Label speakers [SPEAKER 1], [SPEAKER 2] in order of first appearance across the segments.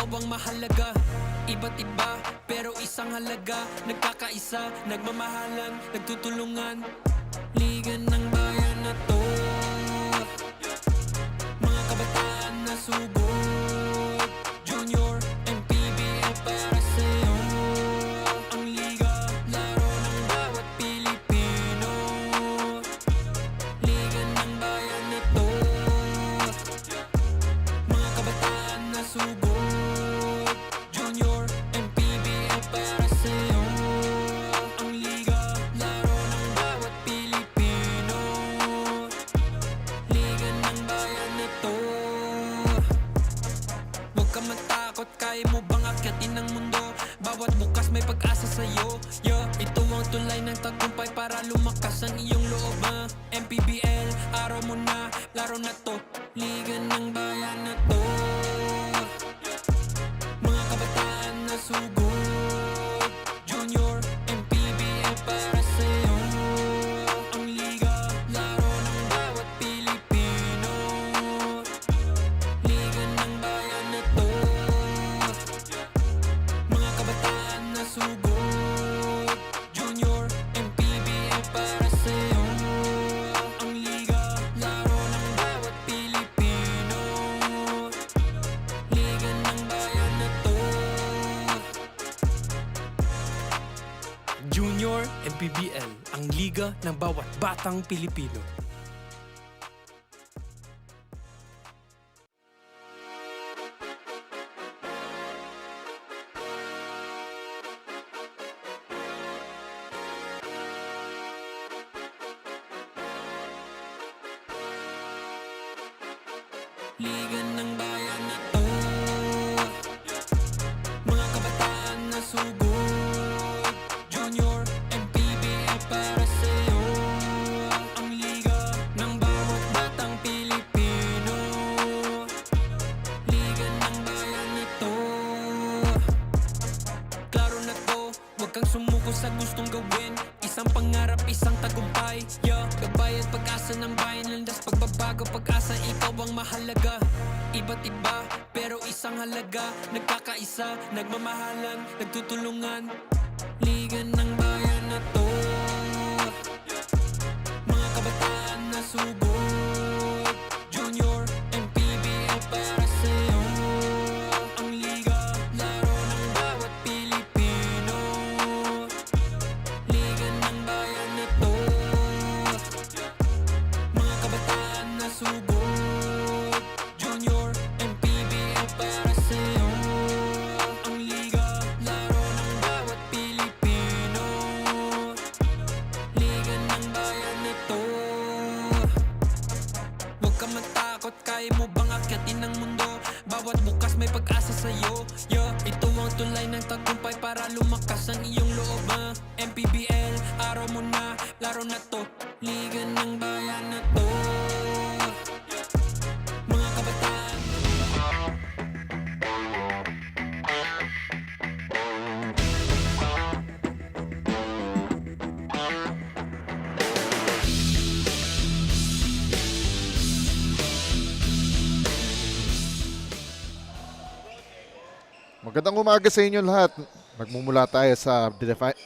[SPEAKER 1] ikaw ang mahalaga. Iba't iba, pero isang halaga. Nagkakaisa, nagmamahalan, nagtutulungan. Liga ng bayan na to, mga kabataan na subok. Junior, MPBL para sa'yo. Ang liga, laro ng bawat Pilipino. Liga ng bayan na to, mga kabataan na subok. Junior, MPBL para sa'yo. Ang liga, laro ng bawat Pilipino. Liga ng bayan na to. Huwag ka matakot, kaya mo bang akyatin ang mundo? Bawat bukas may pag-asa sa'yo. Ito ang tulay ng tagumpay para lumakas ang iyong loob. MPBL, araw mo na, laro na to. Liga ng bayan na to, mga kabataan na sugod. Junior, MPBL para sa'yo. Ang liga, laro ng bawat Pilipino. Liga ng bayan na to, mga kabataan na sugod. Junior, MPBL para sa'yo. Ang liga, laro ng bawat Pilipino. Liga ng bayan na to. Junior MPBL, ang liga ng bawat batang Pilipino. Liga ng bayan na to, mga kabataan na sugod. Junior, MPBL para sa'yo. Ang liga ng bawat batang Pilipino. Liga ng bayan na to. Klaro na to, huwag kang sumuko sa gustong gawin. Isang pangarap, isang tagumpay. Gabay at pag-asa ng bayan, landas pagbabago, pag-asa, ikaw ang mahalaga. Iba't iba, pero isang halaga. Nagkakaisa, nagmamahalan, nagtutulungan. Liga ng bayan na to, mga kabataan na subok. Junior, MPBL para sa'yo. Ang liga, laro ng bawat Pilipino. Liga ng bayan na to, mga kabataan na subok. Junior, MPBL para sa'yo. Ang liga, laro ng bawat Pilipino. Liga ng bayan na to. Huwag ka matakot, kaya mo bang akyatin ang mundo? Bawat bukas may pag-asa sa'yo. Ito ang tulay ng tagumpay para lumakas ang iyong loob. MPBL, araw mo na, laro na to. Liga ng bayan na to, mga kabataan.
[SPEAKER 2] Magandang umaga sa inyo lahat. Nagmumula tayo sa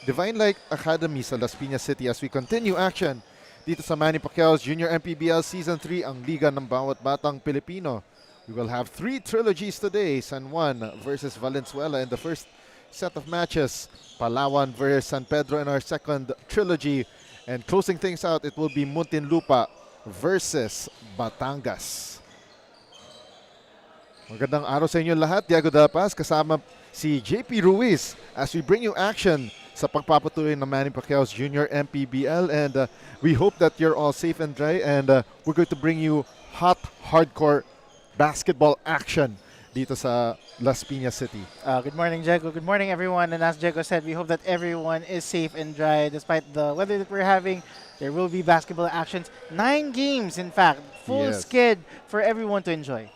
[SPEAKER 2] Divine Light Academy sa Las Piñas City as we continue action dito sa Manny Pacquiao's Junior MPBL Season 3, ang liga ng bawat batang Pilipino. We will have 3 trilogies today. San Juan versus Valenzuela in the first set of matches. Palawan versus San Pedro in our second trilogy. And closing things out, it will be Muntinlupa versus Batangas. Magandang araw sa inyo lahat. Diego Dapas kasama si JP Ruiz as we bring you action sa pagpapatuloy ng Manny Pacquiao's Junior MPBL, and we hope that you're all safe and dry, and we're going to bring you hot, hardcore basketball action dito sa Las Piñas City.
[SPEAKER 3] Good morning, Diego. Good morning, everyone. And as Diego said, we hope that everyone is safe and dry despite the weather that we're having. There will be basketball actions. 9 games, in fact. Full skid for everyone to enjoy.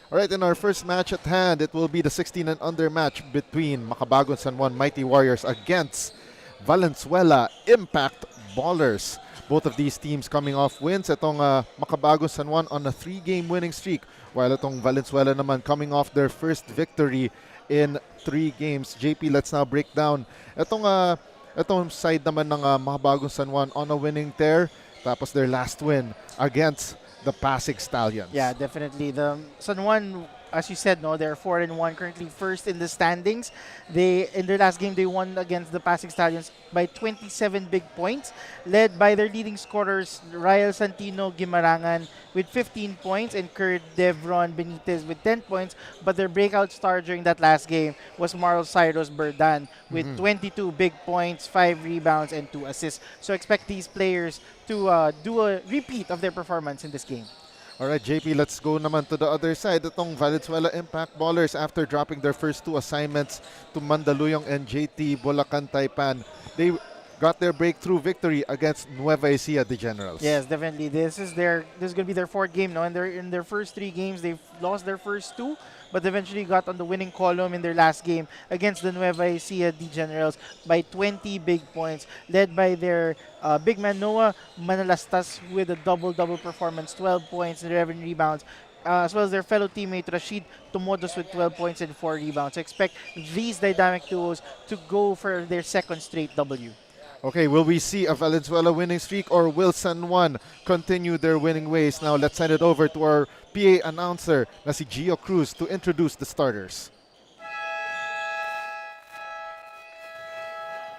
[SPEAKER 2] All right, in our first match at hand, it will be the 16 and under match between Makabagong San Juan Mighty Warriors against Valenzuela Impact Ballers. Both of these teams coming off wins. Itong Makabagong San Juan on a 3-game winning streak, while itong Valenzuela naman coming off their first victory in 3 games. JP, let's now break down itong side naman ng Makabagong San Juan on a winning tear. Tapos their last win against the Pasig Stallions.
[SPEAKER 3] Yeah, definitely. The San Juan, as you said, no, they're 4-1, currently first in the standings. In their last game, they won against the Pasig Stallions by 27 big points, led by their leading scorers Rael Santino Gimarangan with 15 points and Kurt Devron Benitez with 10 points. But their breakout star during that last game was Marl Cyrus Berdan with 22 big points, 5 rebounds, and 2 assists. So expect these players to do a repeat of their performance in this game.
[SPEAKER 2] All right, JP, let's go naman to the other side. Itong Valenzuela Impact Ballers, after dropping their first 2 assignments to Mandaluyong and JT Bulacan Taipan, they got their breakthrough victory against Nueva Ecija, the Generals.
[SPEAKER 3] Yes, definitely. This is going to be their 4th game, no? And in their first 3 games, they've lost their first 2, but eventually got on the winning column in their last game against the Nueva Ecija the Generals by 20 big points, led by their big man Noah Manalastas with a double-double performance, 12 points and 11 rebounds, as well as their fellow teammate Rashid Tomodos with 12 points and 4 rebounds. So expect these dynamic duos to go for their 2nd straight W.
[SPEAKER 2] Okay, will we see a Valenzuela winning streak, or will San Juan continue their winning ways? Now let's send it over to our PA announcer, na si Gio Cruz, to introduce the starters.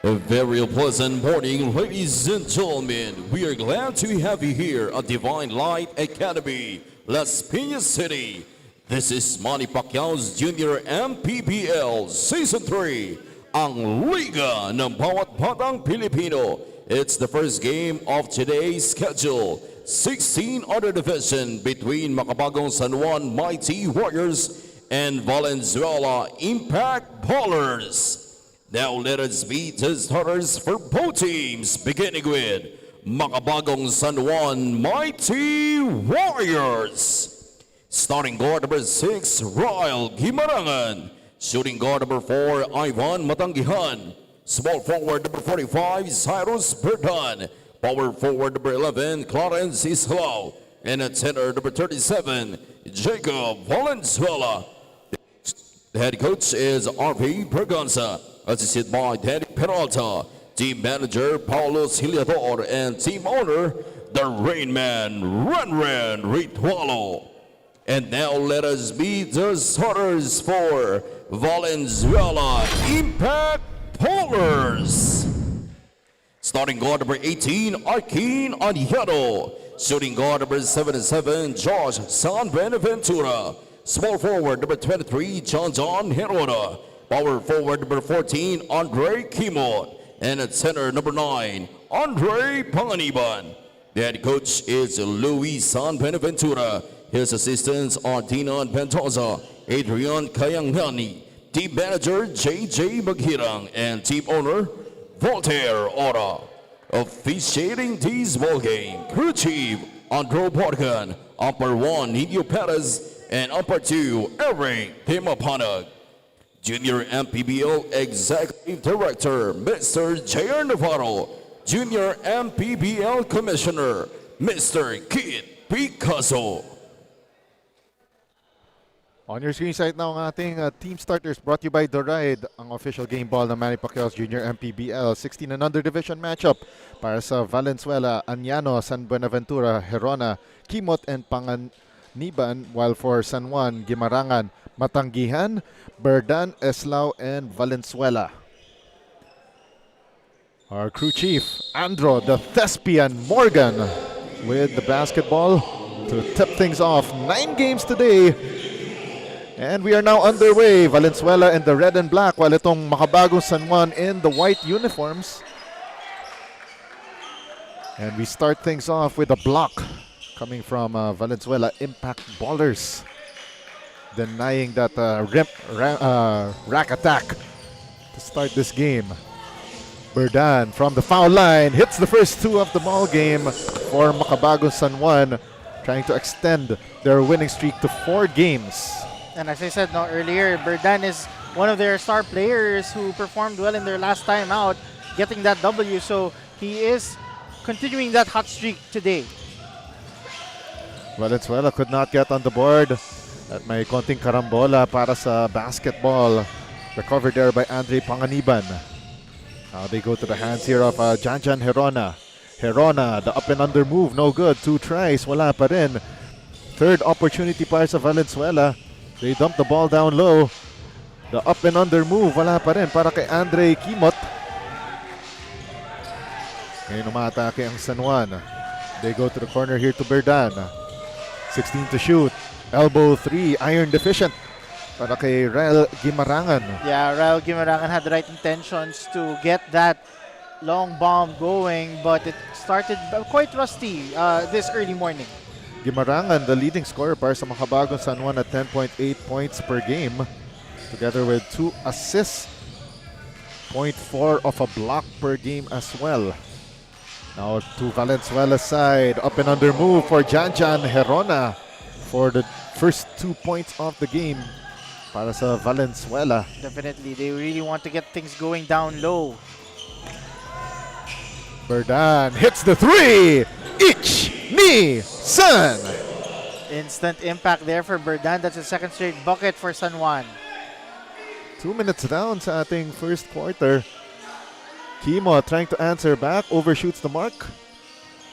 [SPEAKER 4] A very pleasant morning, ladies and gentlemen. We are glad to have you here at Divine Light Academy, Las Piñas City. This is Manny Pacquiao's Junior MPBL Season 3, ang Liga ng Bawat Batang Pilipino. It's the first game of today's schedule. 16 other division between Makabagong San Juan Mighty Warriors and Valenzuela Impact Ballers. Now let us meet the starters for both teams, beginning with Makabagong San Juan Mighty Warriors. Starting guard number 6, Rael Gimarangan. Shooting guard number 4, Ivan Matanggihan. Small forward number 45, Cyrus Berdan. Power forward number 11, Clarence Islao. And at center number 37, Jacob Valenzuela. The head coach is R.V. Berganza, assisted by Danny Peralta. Team manager Paulo Hiliador, and team owner, the Rain Man, Renren Ritualo. And now let us meet the starters for Valenzuela Impact Ballers. Starting guard number 18, Arkin Aniero. Shooting guard number 77, Josh San Benaventura. Small forward number 23, John Herona. Power forward number 14, Andre Kimot. And at center number 9, Andre Panganiban. The head coach is Luis San Benaventura. His assistants are Dinan Pentosa, Adrian Kayangani, team manager JJ Maghirang, and team owner Voltaire Ora. Officiating this ball game, crew chief Andrew Porcan, upper 1 Nino Perez, and upper 2 Eric Timapanag. Junior MPBL Executive Director Mr. J.R. Navarro, Junior MPBL Commissioner Mr. Kit Picasso.
[SPEAKER 2] On your screen right now, ang ating team starters brought to you by The Ride, ang official game ball ng Manny Pacquiao's Junior MPBL 16 and under division matchup para sa Valenzuela, Anyano, San Buenaventura, Herona, Kimot, and Panganiban, while for San Juan, Gimarangan, Matanggihan, Berdan, Eslao, and Valenzuela. Our crew chief, Andro, the Thespian Morgan, with the basketball to tip things off. 9 games today. And we are now underway. Valenzuela in the red and black, while itong Makabagong San Juan in the white uniforms. And we start things off with a block coming from Valenzuela Impact Ballers, denying that rack attack to start this game. Berdan from the foul line hits the first 2 of the ball game for Makabagong San Juan, trying to extend their winning streak to 4 games.
[SPEAKER 3] And as I said earlier, Berdan is one of their star players who performed well in their last time out, getting that W. So he is continuing that hot streak today.
[SPEAKER 2] Valenzuela could not get on the board. At may konting karambola para sa basketball. Recovered there by Andre Panganiban. Now they go to the hands here of Janjan Herona. Herona, the up and under move, no good. 2 tries, wala pa rin. Third opportunity para sa Valenzuela. They dump the ball down low. The up and under move, wala pa rin para kay Andre Kimot. Ngayon umatake ang San Juan. They go to the corner here to Berdan. 16 to shoot. Elbow 3, iron deficient para kay Rael Gimarangan.
[SPEAKER 3] Yeah, Rael Gimarangan had the right intentions to get that long bomb going, but it started quite rusty this early morning.
[SPEAKER 2] Gimarangan, the leading scorer para sa Makabagong San Juan at 10.8 points per game, together with 2 assists, 0.4 of a block per game as well. Now to Valenzuela's side, up and under move for Janjan Herona for the first 2 points of the game para sa Valenzuela.
[SPEAKER 3] Definitely, they really want to get things going down low.
[SPEAKER 2] Berdan hits the 3! Ich ni San!
[SPEAKER 3] Instant impact there for Berdan. That's a second straight bucket for San Juan.
[SPEAKER 2] 2 minutes down sa ating first quarter. Kimo trying to answer back, overshoots the mark.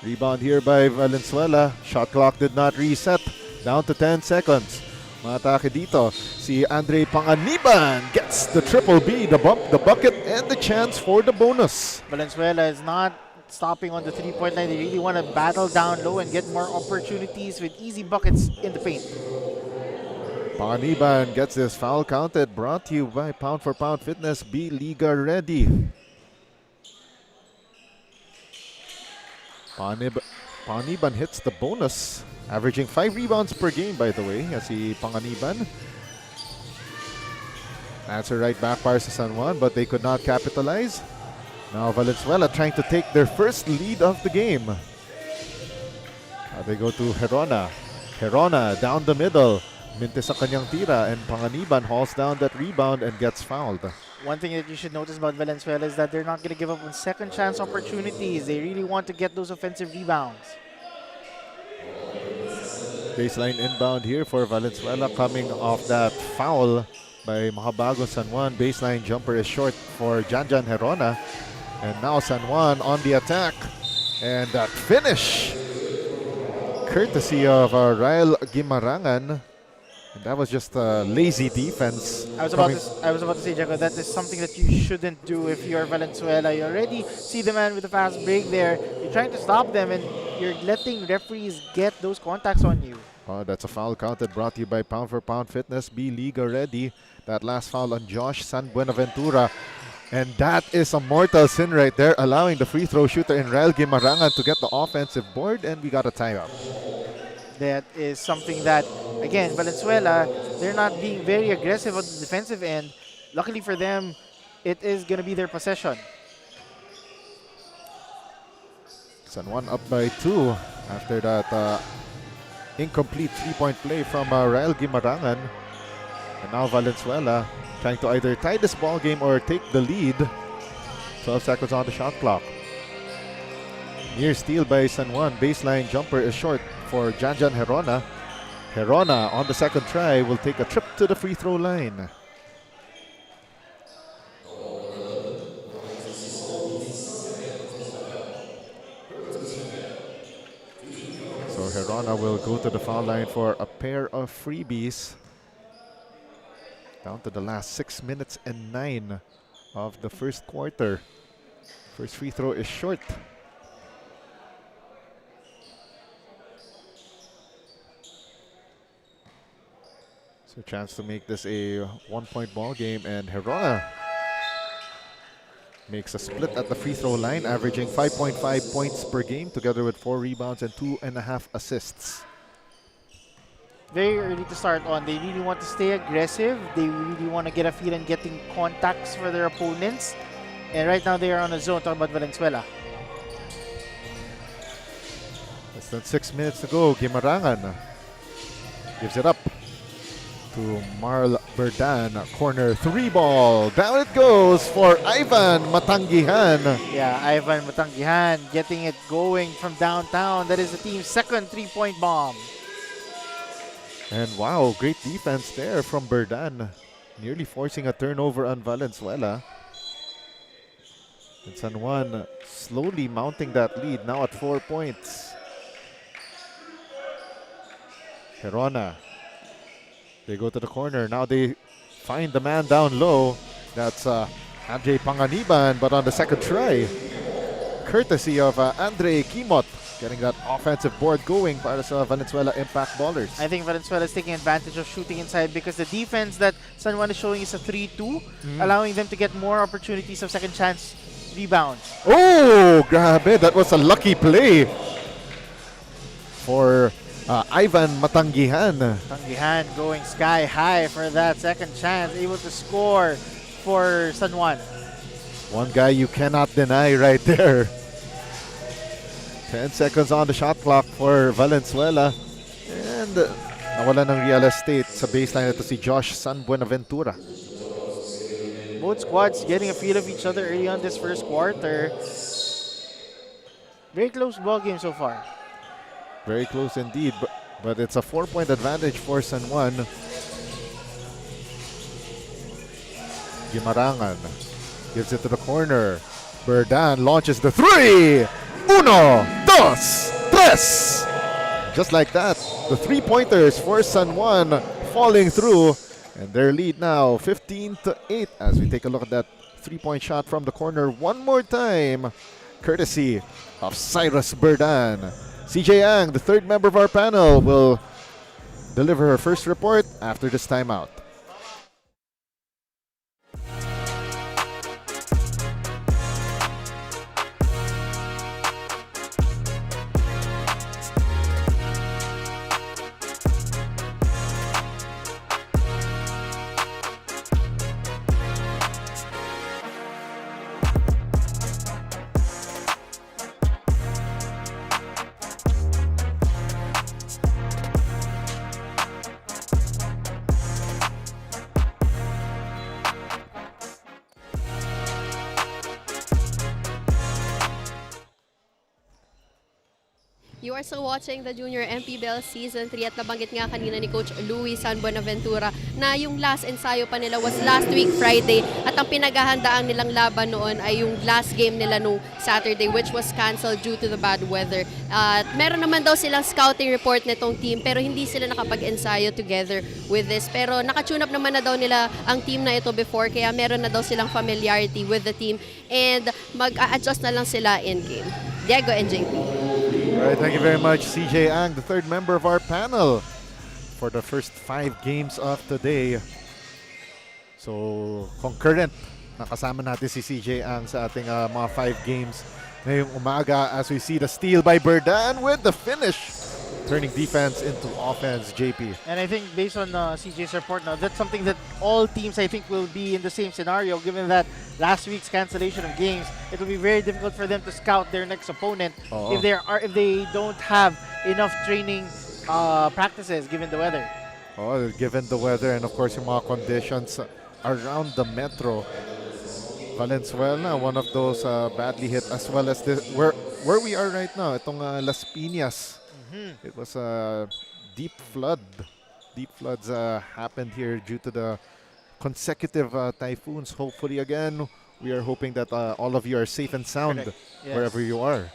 [SPEAKER 2] Rebound here by Valenzuela. Shot clock did not reset. Down to 10 seconds. Matake dito. Si Andre Panganiban gets the triple B, the bump, the bucket, and the chance for the bonus.
[SPEAKER 3] Valenzuela is not stopping on the 3-point line. They really want to battle down low and get more opportunities with easy buckets in the paint.
[SPEAKER 2] Panganiban gets this foul counted. Brought to you by Pound for Pound Fitness. Be Liga ready. Panganiban hits the bonus. Averaging 5 rebounds per game, by the way, as si Panganiban. Answer right back para sa San Juan, but they could not capitalize. Now Valenzuela trying to take their first lead of the game. They go to Herona. Herona down the middle. Mintes sa kanyang tira, and Panganiban hauls down that rebound and gets fouled.
[SPEAKER 3] One thing that you should notice about Valenzuela is that they're not going to give up on second chance opportunities. They really want to get those offensive rebounds.
[SPEAKER 2] Baseline inbound here for Valenzuela coming off that foul by Makabagong San Juan. Baseline jumper is short for Janjan Herona. And now San Juan on the attack. And that finish, courtesy of Rael Gimarangan. And that was just a lazy defense.
[SPEAKER 3] I was about to say, Jaco, that is something that you shouldn't do if you're Valenzuela. You already see the man with a fast break there. You're trying to stop them, and you're letting referees get those contacts on you.
[SPEAKER 2] Oh, that's a foul counted, brought to you by Pound for Pound Fitness. Be Liga ready. That last foul on Josh San Buenaventura. And that is a mortal sin right there, allowing the free throw shooter in Rael Gimarangan to get the offensive board, and we got a timeout.
[SPEAKER 3] That is something that, again, Valenzuela, they're not being very aggressive on the defensive end. Luckily for them, it is going to be their possession.
[SPEAKER 2] San Juan up by 2 after that incomplete 3-point play from Rael Gimarangan. And now Valenzuela trying to either tie this ball game or take the lead. 12 seconds on the shot clock. Near steal by San Juan. Baseline jumper is short for Janjan Herona. Herona on the second try will take a trip to the free throw line. So Herona will go to the foul line for a pair of freebies. Down to the last 6 minutes and 9 of the first quarter. First free throw is short. So chance to make this a 1-point ball game, and Herona makes a split at the free throw line, averaging 5.5 points per game, together with 4 rebounds and 2.5 assists.
[SPEAKER 3] Very early to start on. They really want to stay aggressive. They really want to get a feel and getting contacts for their opponents. And right now they are on a zone. Talking about Valenzuela.
[SPEAKER 2] Less than 6 minutes to go. Gimarangan gives it up. to Marl Berdan. Corner 3 ball. Down it goes for Ivan Matanggihan.
[SPEAKER 3] Yeah, Ivan Matanggihan getting it going from downtown. That is the team's second 3-point bomb.
[SPEAKER 2] And wow, great defense there from Berdan. Nearly forcing a turnover on Valenzuela. And San Juan slowly mounting that lead, now at 4 points. Herona. They go to the corner. Now they find the man down low. That's Andre Panganiban, but on the second try, courtesy of Andre Kimot, getting that offensive board going para sa Valenzuela Impact Ballers.
[SPEAKER 3] I think Valenzuela is taking advantage of shooting inside because the defense that San Juan is showing is a 3-2, allowing them to get more opportunities of second chance rebounds.
[SPEAKER 2] Oh, grabe. That was a lucky play for Ivan Matanggihan.
[SPEAKER 3] Matanggihan going sky high for that second chance, able to score for San Juan.
[SPEAKER 2] One guy you cannot deny right there. 10 seconds on the shot clock for Valenzuela. And nawala ng real estate sa baseline ito si Josh San Buenaventura.
[SPEAKER 3] Both squads getting a feel of each other early on this first quarter. Very close ball game so far.
[SPEAKER 2] Very close indeed, but it's a 4-point advantage for San Juan. Gimarangan gives it to the corner. Berdan launches the three. Uno, dos, tres. Just like that, the 3-pointers for San Juan falling through. And their lead now 15-8 as we take a look at that 3-point shot from the corner one more time, courtesy of Cyrus Berdan. CJ Ang, the third member of our panel, will deliver her first report after this timeout.
[SPEAKER 5] You are still watching the Junior MPBL Season 3 at nabanggit nga kanina ni Coach Louis San Buenaventura na yung last ensayo pa nila was last week Friday at ang pinaghahandaan nilang laban noon ay yung last game nila no Saturday which was cancelled due to the bad weather. At meron naman daw silang scouting report nitong team pero hindi sila nakapag-ensayo together with this. Pero nakatune up naman na daw nila ang team na ito before kaya meron na daw silang familiarity with the team and mag-a-adjust na lang sila in game. Diego and JP.
[SPEAKER 2] All right, thank you very much, CJ Ang, the third member of our panel for the first 5 games of today. So, concurrent, nakasama natin si CJ Ang sa ating mga 5 games ngayong umaga as we see the steal by Berdan with the finish, turning defense into offense, JP.
[SPEAKER 3] And I think based on CJ's report now, that's something that all teams I think will be in the same scenario given that last week's cancellation of games. It will be very difficult for them to scout their next opponent if they don't have enough training practices given the weather.
[SPEAKER 2] Oh, given the weather and of course yung mga conditions around the metro. Valenzuela, one of those badly hit as well as this, where we are right now, itong Las Piñas. It was a deep flood. Deep floods happened here due to the consecutive typhoons. Hopefully again, we are hoping that all of you are safe and sound wherever you are.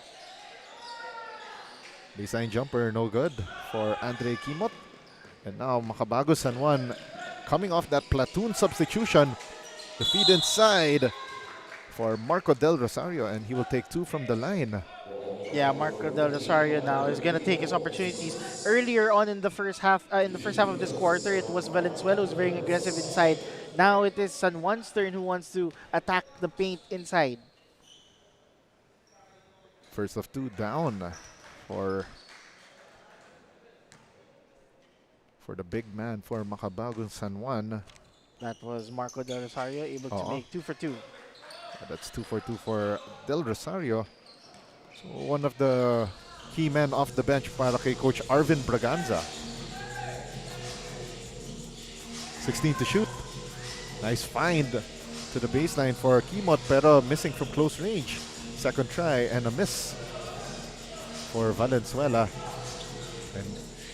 [SPEAKER 2] Baseline jumper, no good for Andre Kimot. And now Makabago San Juan coming off that platoon substitution. The feed inside for Marco Del Rosario, and he will take 2 from the line.
[SPEAKER 3] Yeah, Marco Del Rosario now is going to take his opportunities. Earlier on in the first half of this quarter, it was Valenzuela who's very aggressive inside. Now it is San Juan's turn who wants to attack the paint inside.
[SPEAKER 2] First of 2 down for the big man for Makabago San Juan.
[SPEAKER 3] That was Marco Del Rosario able to make 2 for 2.
[SPEAKER 2] That's 2 for 2 for Del Rosario. So one of the key men off the bench para kay Coach Arvin Braganza. 16 to shoot. Nice find to the baseline for Kimot, pero missing from close range. Second try and a miss for Valenzuela. And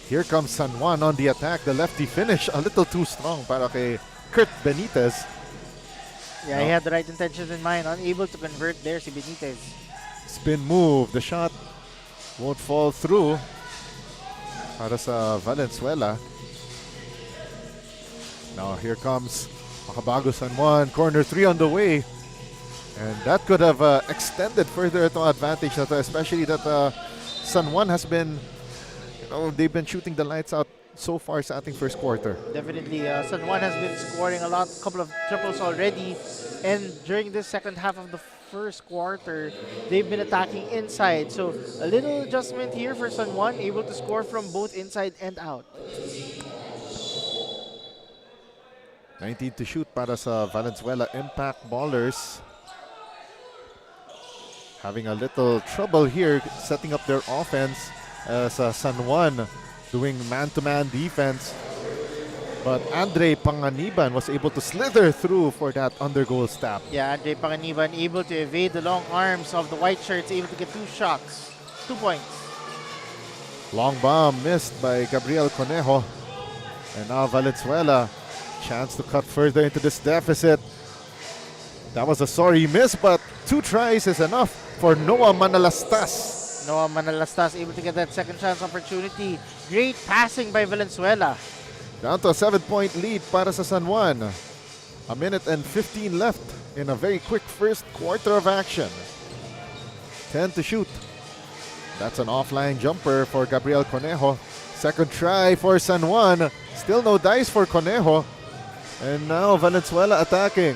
[SPEAKER 2] here comes San Juan on the attack. The lefty finish a little too strong para kay Kurt Benitez.
[SPEAKER 3] Yeah, he had the right intentions in mind. Unable to convert there si Benitez.
[SPEAKER 2] Spin move. The shot won't fall through para sa Valenzuela. Now here comes Makabago San Juan. Corner 3 on the way. And that could have extended further to advantage, especially that San Juan has been, they've been shooting the lights out so far sa ating first quarter.
[SPEAKER 3] Definitely, San Juan has been scoring a couple of triples already. And during this second half of the first quarter, they've been attacking inside. So a little adjustment here for San Juan, able to score from both inside and out.
[SPEAKER 2] 19 to shoot para sa Valenzuela Impact Ballers. Having a little trouble here setting up their offense as San Juan doing man-to-man defense. But Andre Panganiban was able to slither through for that under-goal stab.
[SPEAKER 3] Yeah, Andre Panganiban able to evade the long arms of the white shirts, able to get 2 shots, 2 points.
[SPEAKER 2] Long bomb missed by Gabriel Conejo. And now Valenzuela, chance to cut further into this deficit. That was a sorry miss, but 2 tries is enough for Noah Manalastas.
[SPEAKER 3] Noah Manalastas able to get that second chance opportunity. Great passing by Valenzuela.
[SPEAKER 2] Down to a 7-point lead para sa San Juan. A minute and 15 left in a very quick first quarter of action. 10 to shoot. That's an offline jumper for Gabriel Conejo. Second try for San Juan. Still no dice for Conejo. And now Valenzuela attacking.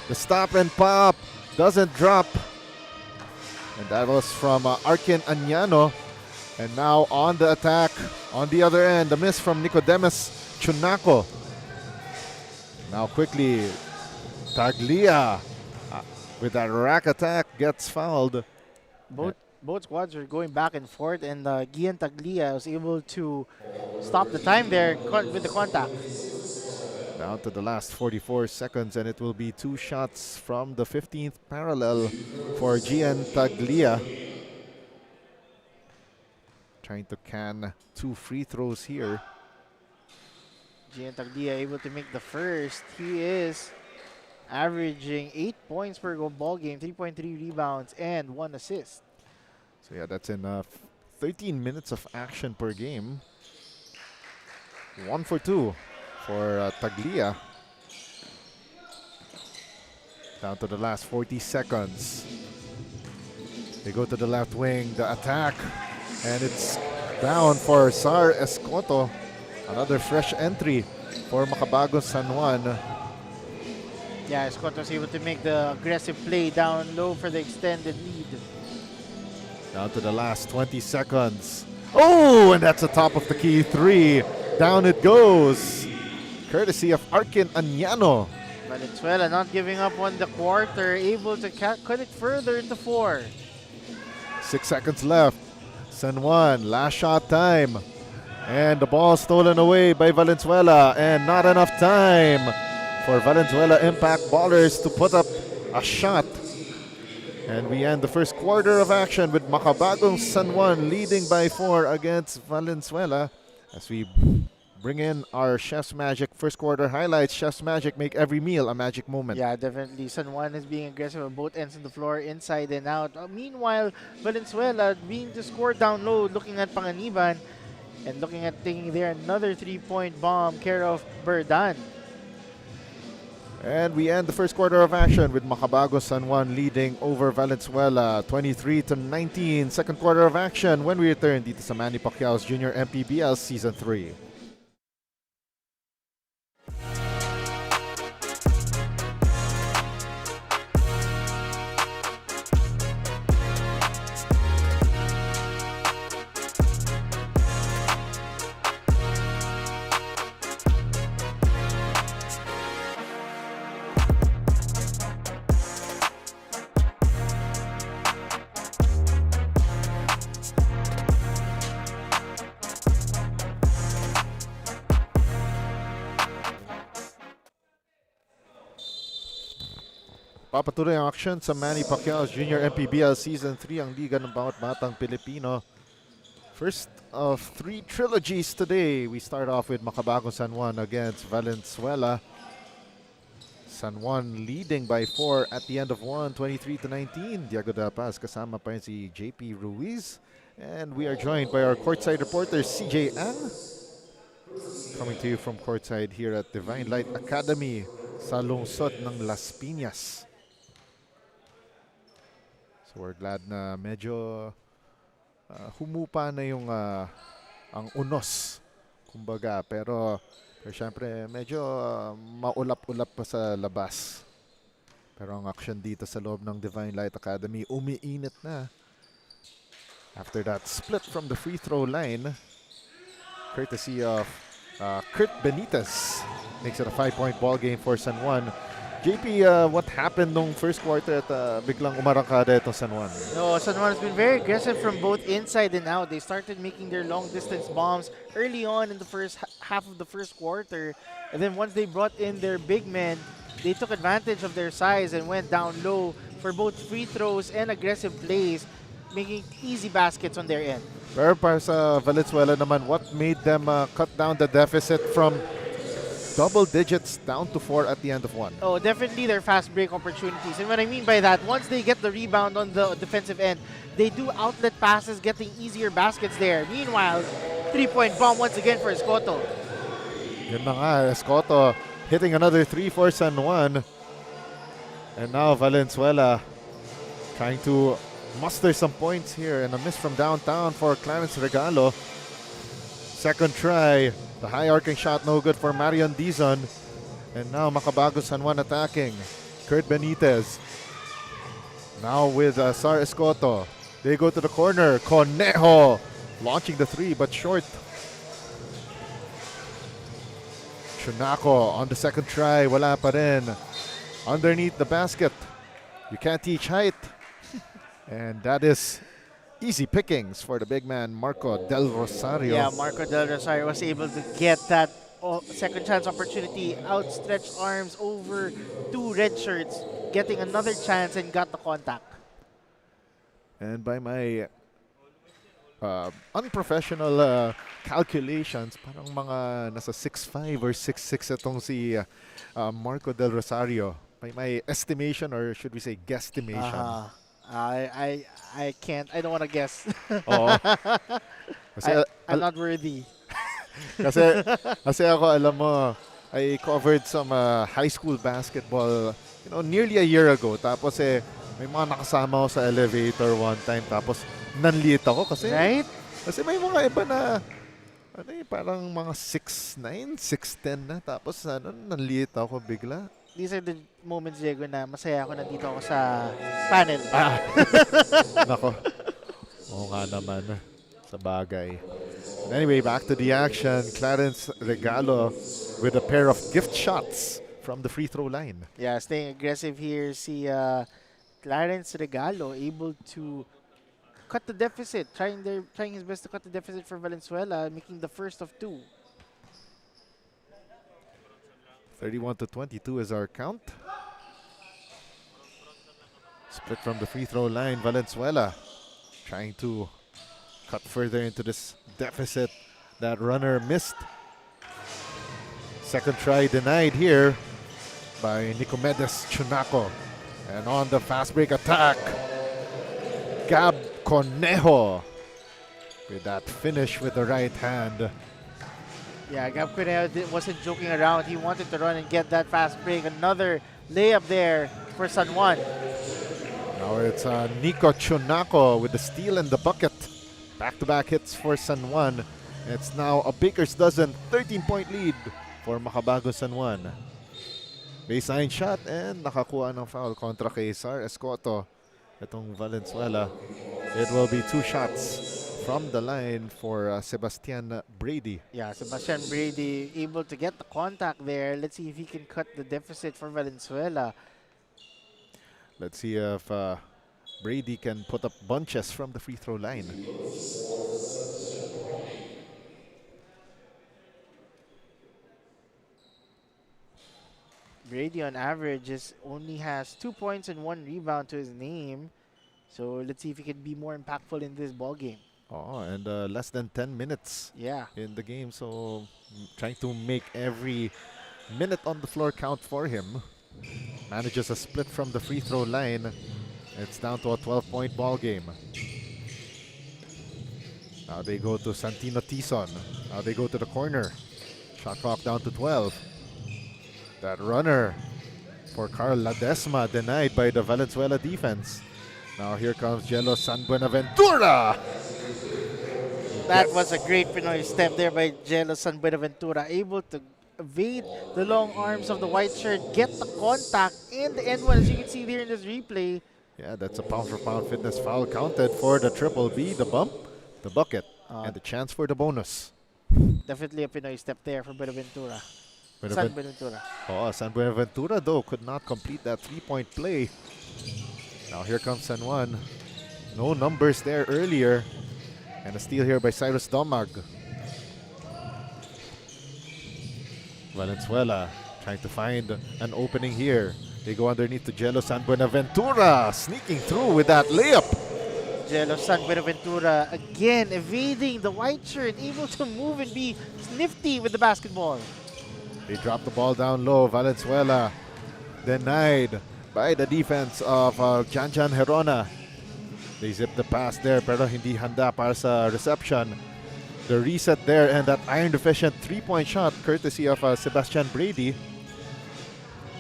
[SPEAKER 2] The stop and pop doesn't drop. And that was from Arkin Añano. And now on the attack, on the other end, the miss from Nicodemus Chunaco. Now quickly, Taglia with that rack attack gets fouled.
[SPEAKER 3] Both squads are going back and forth, and Gian Taglia was able to stop the time there with the contact.
[SPEAKER 2] Down to the last 44 seconds, and it will be 2 shots from the 15th parallel for Gian Taglia. Trying to can 2 free throws here.
[SPEAKER 3] Gian Taglia able to make the first. He is averaging 8 points per ball game, 3.3 rebounds, and 1 assist.
[SPEAKER 2] So yeah, that's in 13 minutes of action per game. 1 for 2 for Taglia. Down to the last 40 seconds. They go to the left wing, the attack, and it's down for Sar Escoto. Another fresh entry for Makabagong San Juan.
[SPEAKER 3] Yeah, Escoto was able to make the aggressive play down low for the extended lead.
[SPEAKER 2] Down to the last 20 seconds. Oh, and that's the top of the key 3. Down it goes. Courtesy of Arkin Añano.
[SPEAKER 3] Valenzuela not giving up on the quarter, able to cut it further into 4.
[SPEAKER 2] 6 seconds left. San Juan, last shot time. And the ball stolen away by Valenzuela. And not enough time for Valenzuela Impact Ballers to put up a shot. And we end the first quarter of action with Makabagong San Juan leading by 4 against Valenzuela. As we bring in our Chef's Magic first quarter highlights. Chef's Magic, make every meal a magic moment.
[SPEAKER 3] Yeah, definitely. San Juan is being aggressive on both ends of the floor, inside and out. Meanwhile, Valenzuela being to score down low, looking at Panganiban and looking at taking there another 3-point bomb care of Berdan.
[SPEAKER 2] And we end the first quarter of action with Makabagong San Juan leading over Valenzuela 23-19. Second quarter of action when we return dito sa Manny Pacquiao's Junior MPBL Season 3. Papatuloy ang action sa Manny Pacquiao's Junior MPBL Season 3, ang liga ng bawat batang Pilipino. First of 3 trilogies today. We start off with Makabagong San Juan against Valenzuela. San Juan leading by 4 at the end of 1, 23-19. Diego Da Paz kasama pa rin si JP Ruiz. And we are joined by our courtside reporter, CJ Ang. Coming to you from courtside here at Divine Light Academy sa lungsod ng Las Piñas. So we're glad na medyo humupa na yung ang unos, kumbaga. Pero syempre medyo maulap-ulap pa sa labas. Pero ang action dito sa loob ng Divine Light Academy umiinit na. After that split from the free throw line, courtesy of Kurt Benitez, makes it a 5-point ball game for San Juan. JP, what happened nung first quarter at biglang umarangkada itong San Juan?
[SPEAKER 3] No, San Juan has been very aggressive from both inside and out. They started making their long-distance bombs early on in the first half of the first quarter. And then once they brought in their big men, they took advantage of their size and went down low for both free throws and aggressive plays, making easy baskets on their end.
[SPEAKER 2] Pero para sa Valenzuela naman, what made them cut down the deficit from double digits down to 4 at the end of 1?
[SPEAKER 3] Oh, definitely their fast break opportunities. And what I mean by that, once they get the rebound on the defensive end, they do outlet passes, getting easier baskets there. Meanwhile, 3-point bomb once again for Escoto.
[SPEAKER 2] Yun na nga, Escoto hitting another 3 for San Juan. And now Valenzuela trying to muster some points here, and a miss from downtown for Clarence Regalo. Second try, the high arcing shot no good for Marion Dizon. And now Makabagong San Juan attacking. Kurt Benitez. Now with Sar Escoto. They go to the corner. Conejo launching the 3 but short. Chunako on the second try. Wala pa rin. Underneath the basket. You can't teach height. And that is easy pickings for the big man, Marco Del Rosario.
[SPEAKER 3] Yeah, Marco Del Rosario was able to get that second chance opportunity, outstretched arms over 2 red shirts, getting another chance and got the contact.
[SPEAKER 2] And by my unprofessional calculations, parang mga nasa 6'5 or 6'6 itong si Marco Del Rosario. By my estimation, or should we say guesstimation.
[SPEAKER 3] I can't. I don't want to guess.
[SPEAKER 2] Oo. Kasi,
[SPEAKER 3] I'm not worthy.
[SPEAKER 2] kasi ako, alam mo, I covered some high school basketball, nearly a year ago. Tapos may mga nakasama ko sa elevator one time. Tapos nanliit ako kasi.
[SPEAKER 3] Right?
[SPEAKER 2] Kasi may mga iba na parang mga 6'9", 6'10 na. Tapos nanliit ako bigla.
[SPEAKER 3] These are the moments, Diego, na masaya ako nandito ako sa panel.
[SPEAKER 2] Nako. Oo nga naman. Sa bagay. Anyway, back to the action. Clarence Regalo with a pair of gift shots from the free throw line.
[SPEAKER 3] Yeah, staying aggressive here. See Clarence Regalo able to cut the deficit. Trying his best to cut the deficit for Valenzuela, making the first of 2.
[SPEAKER 2] 31-22 is our count. Split from the free throw line. Valenzuela trying to cut further into this deficit. That runner missed. Second try denied here by Nicomedes Chunako. And on the fast break attack, Gab Conejo with that finish with the right hand.
[SPEAKER 3] Yeah, Gab Conejo wasn't joking around. He wanted to run and get that fast break. Another layup there for San Juan.
[SPEAKER 2] Now it's Nico Chunako with the steal and the bucket. Back-to-back hits for San Juan. It's now a baker's dozen, 13-point lead for Makabagong San Juan. Baseline shot and nakakuha ng foul kontra kay Sar Escoto. Itong Valenzuela. It will be 2 shots from the line for Sebastian Brady.
[SPEAKER 3] Yeah, Sebastian Brady able to get the contact there. Let's see if he can cut the deficit for Valenzuela.
[SPEAKER 2] Let's see if Brady can put up bunches from the free throw line.
[SPEAKER 3] Brady on average only has 2 points and 1 rebound to his name. So let's see if he can be more impactful in this ball game.
[SPEAKER 2] Oh, and less than 10 minutes
[SPEAKER 3] Yeah.
[SPEAKER 2] in the game. So trying to make every minute on the floor count for him. Manages a split from the free throw line. It's down to a 12-point ball game. Now they go to Santino Tison. Now they go to the corner. Shot clock down to 12. That runner for Carl Ladesma denied by the Valenzuela defense. Now here comes Jello San Buenaventura.
[SPEAKER 3] That was a great Pinoy step there by Jello San Buenaventura, able to evade the long arms of the white shirt, get the contact in the end one, as you can see there in this replay.
[SPEAKER 2] Yeah, that's a pound-for-pound fitness foul counted for the triple B, the bump, the bucket, and the chance for the bonus.
[SPEAKER 3] Definitely a Pinoy step there for Buenaventura. San
[SPEAKER 2] Buenaven-
[SPEAKER 3] Buenaventura.
[SPEAKER 2] Oh, San Buenaventura, though, could not complete that three-point play. Now here comes San Juan. No numbers there earlier. And a steal here by Cyrus Domag. Valenzuela trying to find an opening here. They go underneath to Jello San Buenaventura, sneaking through with that layup.
[SPEAKER 3] Jello San Buenaventura again evading the white shirt, able to move and be nifty with the basketball.
[SPEAKER 2] They drop the ball down low. Valenzuela denied by the defense of Janjan Herona. They zip the pass there pero hindi handa para sa reception. The reset there and that iron-efficient three-point shot courtesy of Sebastian Brady.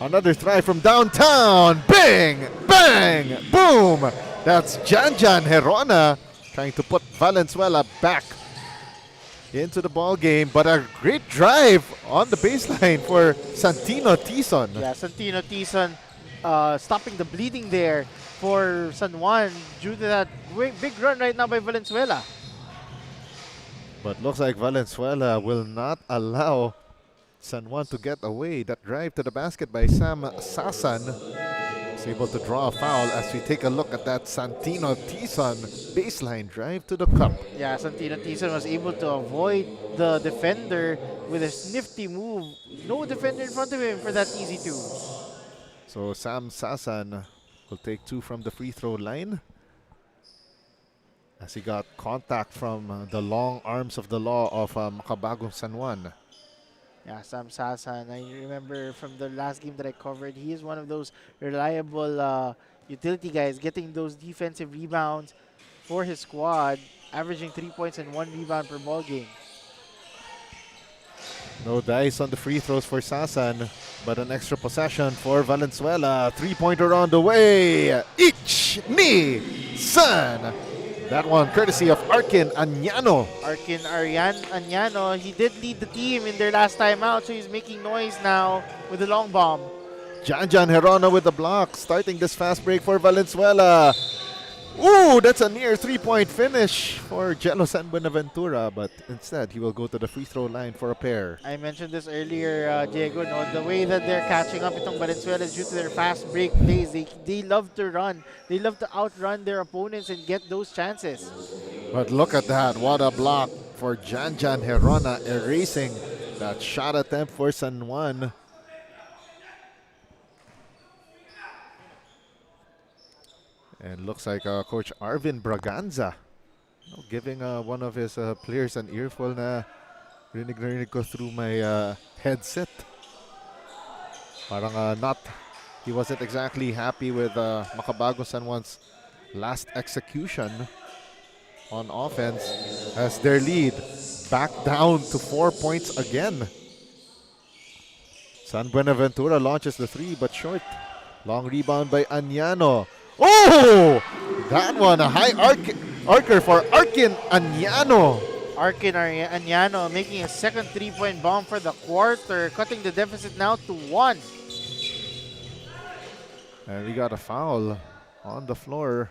[SPEAKER 2] Another try from downtown. Bang! Bang! Boom! That's Janjan Herona trying to put Valenzuela back into the ball game, but a great drive on the baseline for Santino Tison.
[SPEAKER 3] Yeah, Santino Tison stopping the bleeding there for San Juan due to that big run right now by Valenzuela.
[SPEAKER 2] But looks like Valenzuela will not allow San Juan to get away. That drive to the basket by Sam Sasan is able to draw a foul as we take a look at that Santino Tison baseline drive to the cup.
[SPEAKER 3] Yeah, Santino Tison was able to avoid the defender with a nifty move. No defender in front of him for that easy two.
[SPEAKER 2] So Sam Sasan will take two from the free throw line as he got contact from the long arms of the law of Makabagong San Juan.
[SPEAKER 3] Yeah, Sam Sasan, I remember from the last game that I covered, he is one of those reliable utility guys, getting those defensive rebounds for his squad, averaging 3 points and 1 rebound per ball game.
[SPEAKER 2] No dice on the free throws for Sasan, but an extra possession for Valenzuela. Three-pointer on the way. Ich, ni, san. That one courtesy of Arkin Añano.
[SPEAKER 3] Arkin Añano, he did lead the team in their last time out, so he's making noise now with the long bomb.
[SPEAKER 2] Janjan Herona with the block, starting this fast break for Valenzuela. Ooh, that's a near three-point finish for Jello San Buenaventura, but instead he will go to the free throw line for a pair.
[SPEAKER 3] I mentioned this earlier, Diego, no? The way that they're catching up itong Valenzuela is due to their fast break plays. They love to run. They love to outrun their opponents and get those chances.
[SPEAKER 2] But look at that, what a block for Janjan Herona, erasing that shot attempt for San Juan. And looks like Coach Arvin Braganza giving one of his players an earful na rinig ko through my headset. Parang he wasn't exactly happy with Makabagong San Juan's last execution on offense as their lead back down to 4 points again. San Buenaventura launches the three but short. Long rebound by Añano. Oh! That one, a high arcer for Arkin Añano.
[SPEAKER 3] Arkin Añano making a second three-point bomb for the quarter, cutting the deficit now to 1.
[SPEAKER 2] And we got a foul on the floor.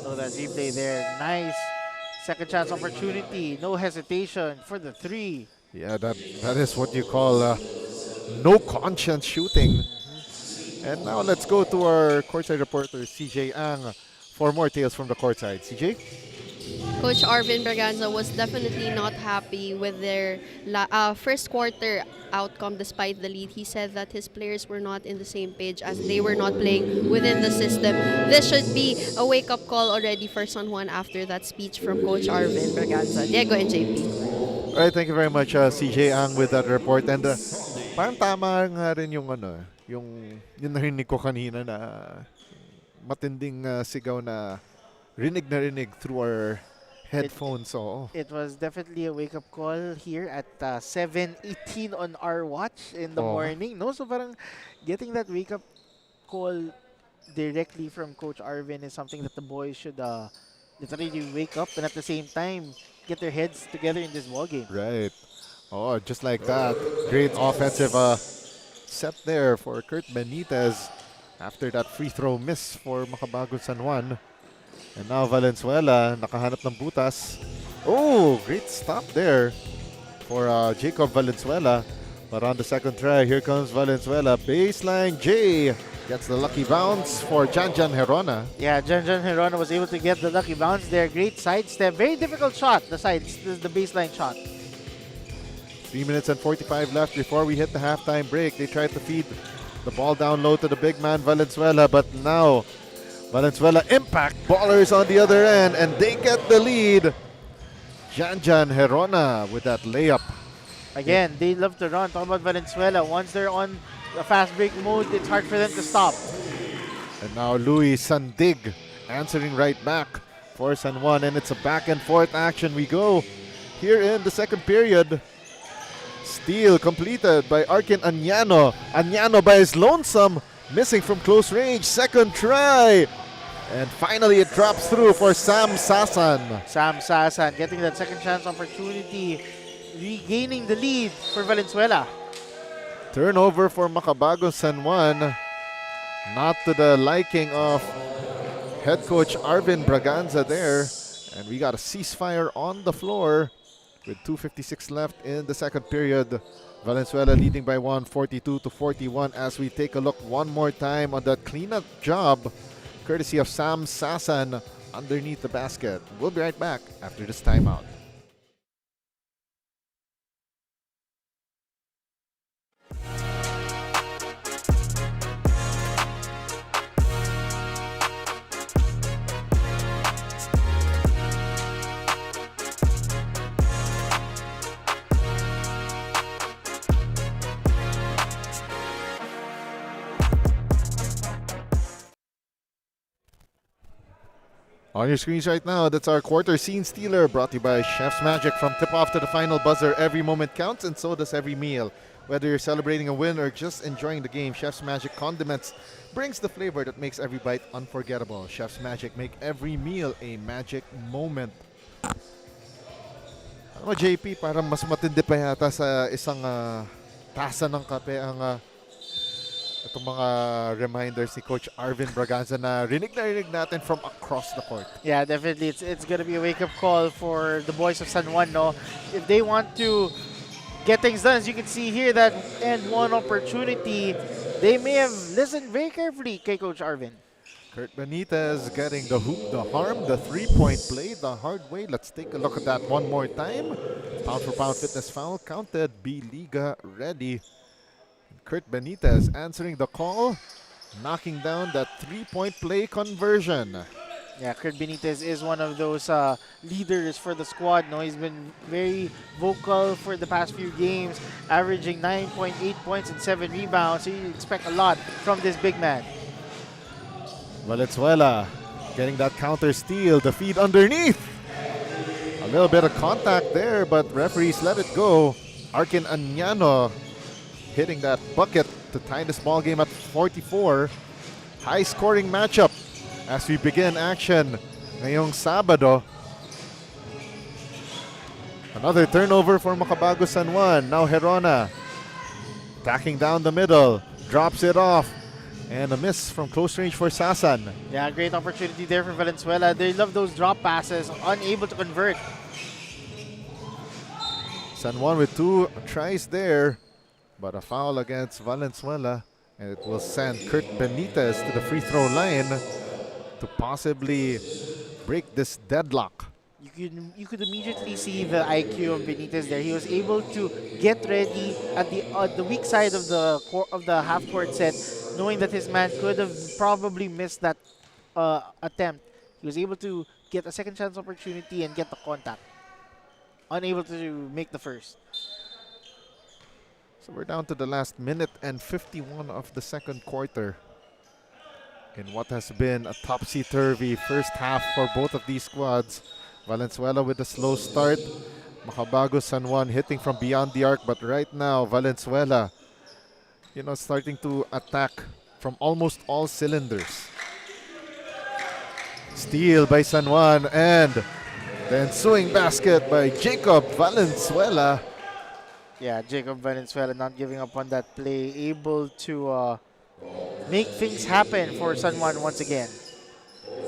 [SPEAKER 3] So that replay there, nice second chance opportunity, no hesitation for the three.
[SPEAKER 2] Yeah, that is what you call no conscience shooting. And now let's go to our courtside reporter, CJ Ang, for more tales from the courtside. CJ?
[SPEAKER 5] Coach Arvin Braganza was definitely not happy with their first quarter outcome despite the lead. He said that his players were not in the same page as they were not playing within the system. This should be a wake-up call already for San Juan after that speech from Coach Arvin Braganza. Diego and JP.
[SPEAKER 2] All right, thank you very much, CJ Ang, with that report. And parang tama nga rin yung yung narinig ko kanina na matinding sigaw na rinig through our headphones. So
[SPEAKER 3] It was definitely a wake-up call here at 7:18 on our watch in the morning. No, so parang getting that wake-up call directly from Coach Arvin is something that the boys should literally wake up and at the same time get their heads together in this ball game.
[SPEAKER 2] right. Oh, just like that. Great offensive set there for Kurt Benitez after that free throw miss for Makabagong San Juan. And now Valenzuela, nakahanap ng butas. Oh, great stop there for Jacob Valenzuela. But on the second try, here comes Valenzuela. Baseline J gets the lucky bounce for Janjan Herona.
[SPEAKER 3] Yeah, Janjan Herona was able to get the lucky bounce there. Great sidestep. Very difficult shot, the baseline shot.
[SPEAKER 2] 3 minutes and 45 left before we hit the halftime break. They tried to feed the ball down low to the big man Valenzuela, but now Valenzuela Impact ballers on the other end, and they get the lead. Janjan Herona with that layup.
[SPEAKER 3] Again, they love to run. Talk about Valenzuela. Once they're on the fast break mode, it's hard for them to stop.
[SPEAKER 2] And now Louis Sandig answering right back for San Juan, and it's a back and forth action. We go here in the second period. Steal completed by Arkin Añano. Añano by his lonesome, missing from close range. Second try. And finally it drops through for Sam Sasan.
[SPEAKER 3] Sam Sasan getting that second chance opportunity, regaining the lead for Valenzuela.
[SPEAKER 2] Turnover for Makabagong San Juan. Not to the liking of head coach Arvin Braganza there. And we got a ceasefire on the floor with 2:56 left in the second period. Valenzuela leading by 42-41 as we take a look one more time on that cleanup job courtesy of Sam Sasan underneath the basket. We'll be right back after this timeout. On your screens right now, that's our quarter scene stealer brought to you by Chef's Magic. From tip-off to the final buzzer, every moment counts and so does every meal. Whether you're celebrating a win or just enjoying the game, Chef's Magic Condiments brings the flavor that makes every bite unforgettable. Chef's Magic, make every meal a magic moment. Ano, JP, parang mas matindi pa yata sa isang tasa ng kape ang itong mga reminders ni Coach Arvin Braganza na rinig natin from across the court.
[SPEAKER 3] Yeah, definitely. It's going to be a wake-up call for the boys of San Juan, no? If they want to get things done, as you can see here, that end one opportunity, they may have listened very carefully kay Coach Arvin.
[SPEAKER 2] Kurt Benitez getting the hoop, the harm, the three-point play the hard way. Let's take a look at that one more time. Pound-for-pound fitness foul counted. B-Liga ready. Kurt Benitez answering the call, knocking down that three-point play conversion.
[SPEAKER 3] Yeah, Kurt Benitez is one of those leaders for the squad. No, he's been very vocal for the past few games, averaging 9.8 points and 7 rebounds. So you expect a lot from this big man.
[SPEAKER 2] Valenzuela getting that counter steal, the feed underneath. A little bit of contact there, but referees let it go. Arkin Añano hitting that bucket to tie this ball game at 44. High scoring matchup as we begin action ngayong Sabado. Another turnover for Makabagong San Juan. Now Herona attacking down the middle, drops it off, and a miss from close range for Sasan.
[SPEAKER 3] Yeah, great opportunity there for Valenzuela. They love those drop passes, unable to convert.
[SPEAKER 2] San Juan with 2 tries there, but a foul against Valenzuela, and it will send Kurt Benitez to the free throw line to possibly break this deadlock.
[SPEAKER 3] you could immediately see the IQ of Benitez there. He was able to get ready at the weak side of the half court set, knowing that his man could have probably missed that attempt. He was able to get a second chance opportunity and get the contact. Unable to make the first.
[SPEAKER 2] So we're down to the last minute and 51 of the second quarter. In what has been a topsy-turvy first half for both of these squads. Valenzuela with a slow start. Makabago San Juan hitting from beyond the arc, but right now Valenzuela, starting to attack from almost all cylinders. Steal by San Juan and the ensuing basket by Jacob Valenzuela.
[SPEAKER 3] Yeah, Jacob Valenzuela not giving up on that play, able to make things happen for San Juan once again.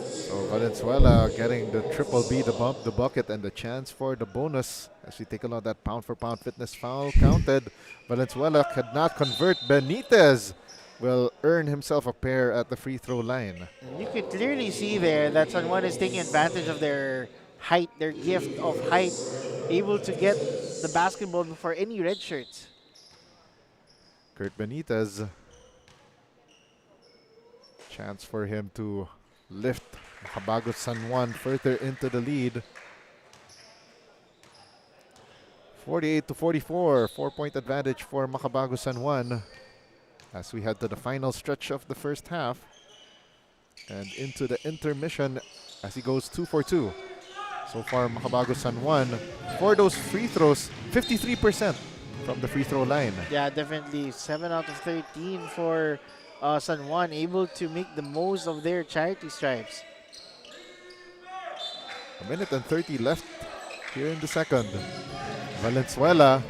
[SPEAKER 2] So Valenzuela getting the triple B, the bump, the bucket, and the chance for the bonus. As we take a look at that pound-for-pound fitness foul counted. Valenzuela could not convert. Benitez will earn himself a pair at the free throw line.
[SPEAKER 3] You could clearly see there that San Juan is taking advantage of their height, their gift of height, able to get the basketball before any red shirts.
[SPEAKER 2] Kurt Benitez. Chance for him to lift Makabago San Juan further into the lead. 48-44, 4-point advantage for Makabago San Juan as we head to the final stretch of the first half and into the intermission as he goes 2 for 2. So far, Makabago San Juan, for those free throws, 53% from the free throw line.
[SPEAKER 3] Yeah, definitely 7 out of 13 for San Juan, able to make the most of their charity stripes.
[SPEAKER 2] A minute and 30 left here in the second. Valenzuela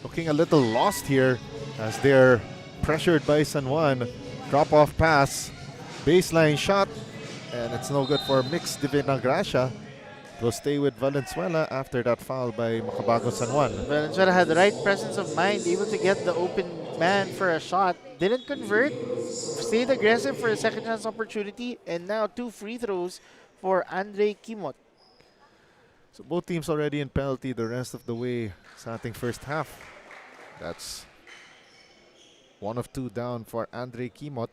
[SPEAKER 2] looking a little lost here as they're pressured by San Juan. Drop-off pass, baseline shot, and it's no good for Mix de Vinagracia. Will stay with Valenzuela after that foul by Makabago San Juan.
[SPEAKER 3] Valenzuela had the right presence of mind, able to get the open man for a shot. Didn't convert, stayed aggressive for a second chance opportunity, and now 2 free throws for Andre Kimot.
[SPEAKER 2] So both teams already in penalty the rest of the way starting first half. That's 1 of 2 down for Andre Kimot.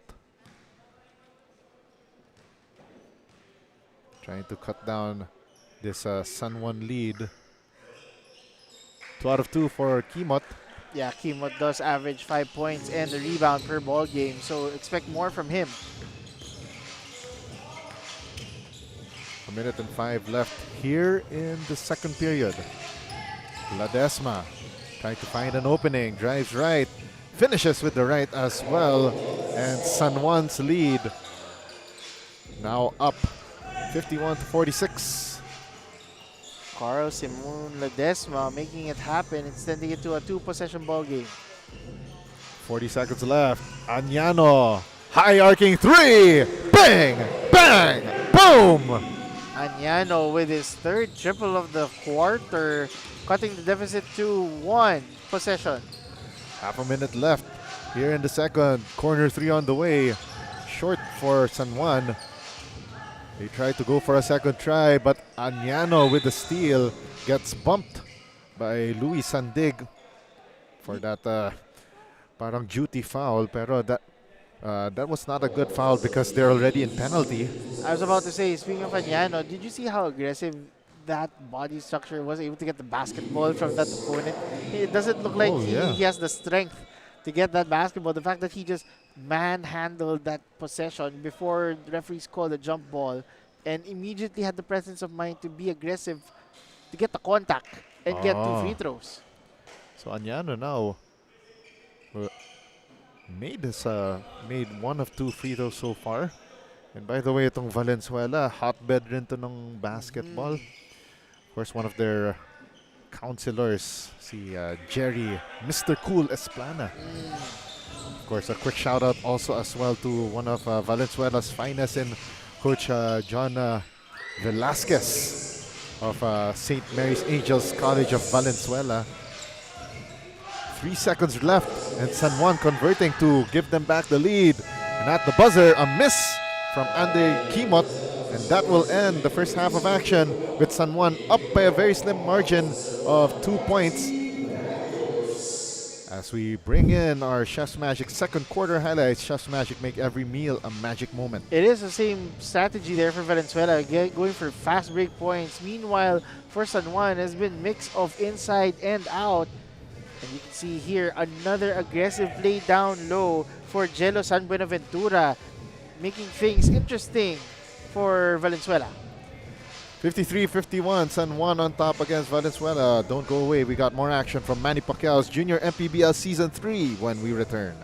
[SPEAKER 2] Trying to cut down this San Juan lead. 2 out of 2 for Kimot.
[SPEAKER 3] Yeah, Kimot does average 5 points and a rebound per ball game, so expect more from him.
[SPEAKER 2] A minute and 5 left here in the second period. Ledesma trying to find an opening, drives right, finishes with the right as well, and San Juan's lead now up 51-46.
[SPEAKER 3] Carl Simon Ledesma making it happen, extending it to a 2-possession ball game.
[SPEAKER 2] 40 seconds left. Añano, high arcing 3, bang, bang, boom.
[SPEAKER 3] Añano with his 3rd triple of the quarter, cutting the deficit to 1 possession.
[SPEAKER 2] Half a minute left here in the second. Corner 3 on the way. Short for San Juan. They tried to go for a second try, but Añano with the steal gets bumped by Luis Sandig for that parang duty foul. Pero that was not a good foul because they're already in penalty.
[SPEAKER 3] I was about to say, speaking of Añano, did you see how aggressive that body structure was, able to get the basketball from that opponent? It doesn't look like he has the strength to get that basketball. The fact that he just manhandled that possession before the referees called a jump ball and immediately had the presence of mind to be aggressive to get the contact and get 2 free throws.
[SPEAKER 2] So Añano now made 1 of 2 free throws so far. And by the way, itong Valenzuela, hotbed rin to ng basketball. Of course, one of their counselors, si Jerry, Mr. Cool Esplana. Of course, a quick shout out also as well to one of Valenzuela's finest in Coach John Velasquez of St. Mary's Angels College of Valenzuela. 3 seconds left and San Juan converting to give them back the lead. And at the buzzer, a miss from Andre Kimot. And that will end the first half of action with San Juan up by a very slim margin of 2 points. As we bring in our Chef's Magic second quarter highlights, Chef's Magic make every meal a magic moment.
[SPEAKER 3] It is the same strategy there for Valenzuela, going for fast break points. Meanwhile, for San Juan, has been mix of inside and out. And you can see here another aggressive play down low for Jello San Buenaventura, making things interesting for Valenzuela.
[SPEAKER 2] 53-51, San Juan on top against Valenzuela. Don't go away, we got more action from Manny Pacquiao's Junior MPBL Season 3 when we return.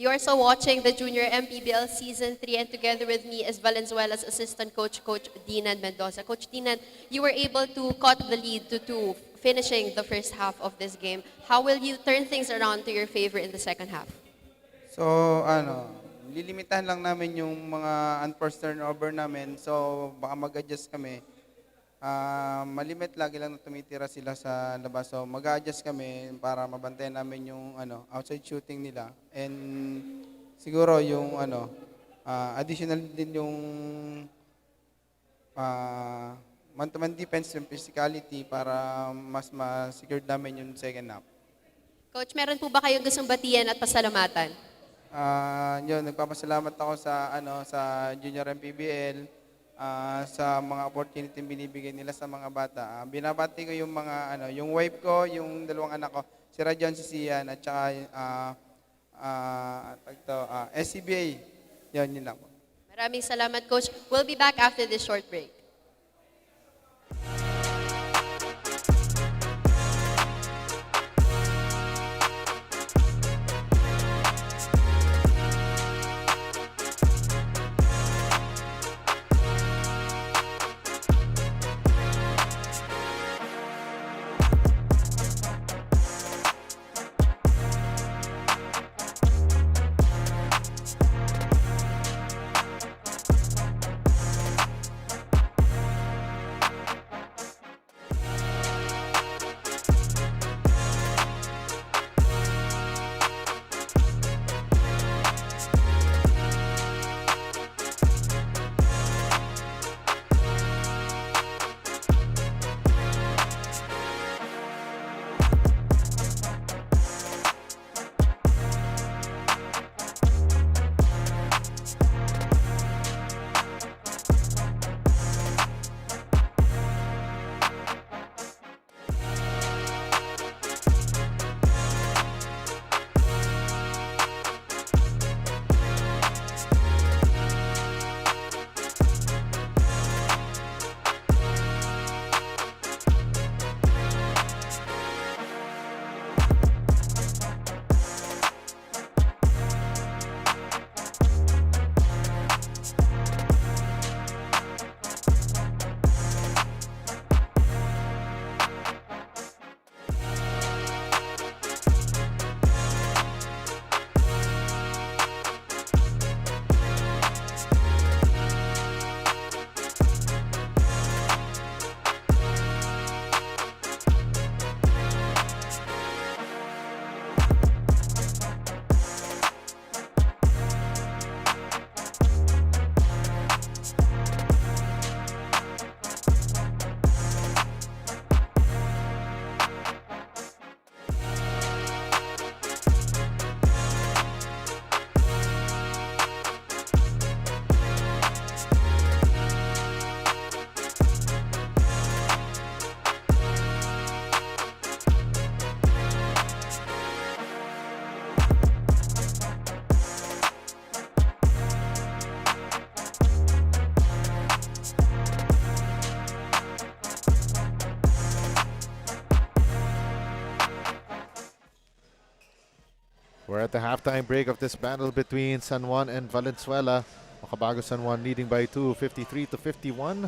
[SPEAKER 5] You are so watching the Junior MPBL Season 3, and together with me is Valenzuela's assistant coach, Coach Dinan Mendoza. Coach Dinan, you were able to cut the lead to 2, finishing the first half of this game. How will you turn things around to your favor in the second half?
[SPEAKER 6] So, lilimitahan lang namin yung mga unforced turnover namin. So, baka mag-adjust kami. Malimit lagi lang na tumitira sila sa labas. So, mag-adjust kami para mabantayan namin yung outside shooting nila. And siguro yung additional din yung man-to-man defense, yung physicality para mas ma-secured namin yung second half.
[SPEAKER 5] Coach, meron po ba kayong gustong batiyan at pasalamatan?
[SPEAKER 6] Yun, nagpapasalamat ako sa Junior MPBL. Sa mga opportunity binibigay nila sa mga bata. Binabati ko yung mga yung wife ko, yung dalawang anak ko, si Rajon, si Sian, at saka SCBA. Yun lang po.
[SPEAKER 5] Maraming salamat, Coach. We'll be back after this short break.
[SPEAKER 2] We're at the halftime break of this battle between San Juan and Valenzuela. Makabago San Juan leading by 2, 53-51.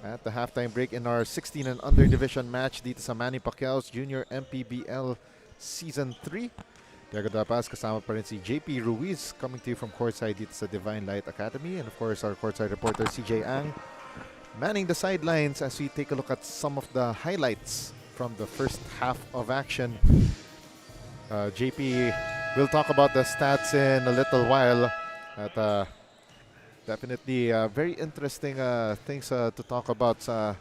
[SPEAKER 2] At the halftime break in our 16 and under division match dito sa Manny Pacquiao's Junior MPBL Season 3. Diego Dapas, kasama pa rin si JP Ruiz, coming to you from courtside dito sa Divine Light Academy. And of course, our courtside reporter CJ Ang manning the sidelines as we take a look at some of the highlights from the first half of action. JP will talk about the stats in a little while. Definitely very interesting things to talk about sa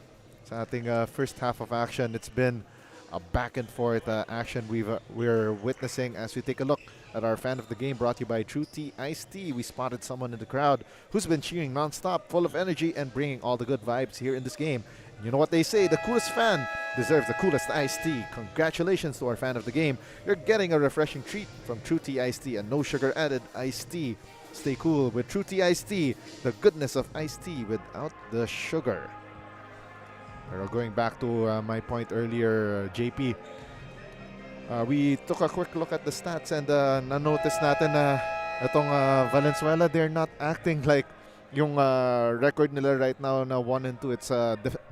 [SPEAKER 2] ating first half of action. It's been a back and forth action we're witnessing as we take a look at our fan of the game, brought to you by True Tea Iced Tea. We spotted someone in the crowd who's been cheering non-stop, full of energy and bringing all the good vibes here in this game. You know what they say, the coolest fan deserves the coolest iced tea. Congratulations to our fan of the game. You're getting a refreshing treat from True Tea Iced Tea, and no sugar added iced tea. Stay cool with True Tea Iced Tea, the goodness of iced tea without the sugar. Pero going back to my point earlier, JP, we took a quick look at the stats and na-notice natin na itong Valenzuela, they're not acting like yung record nila right now na 1-2. It's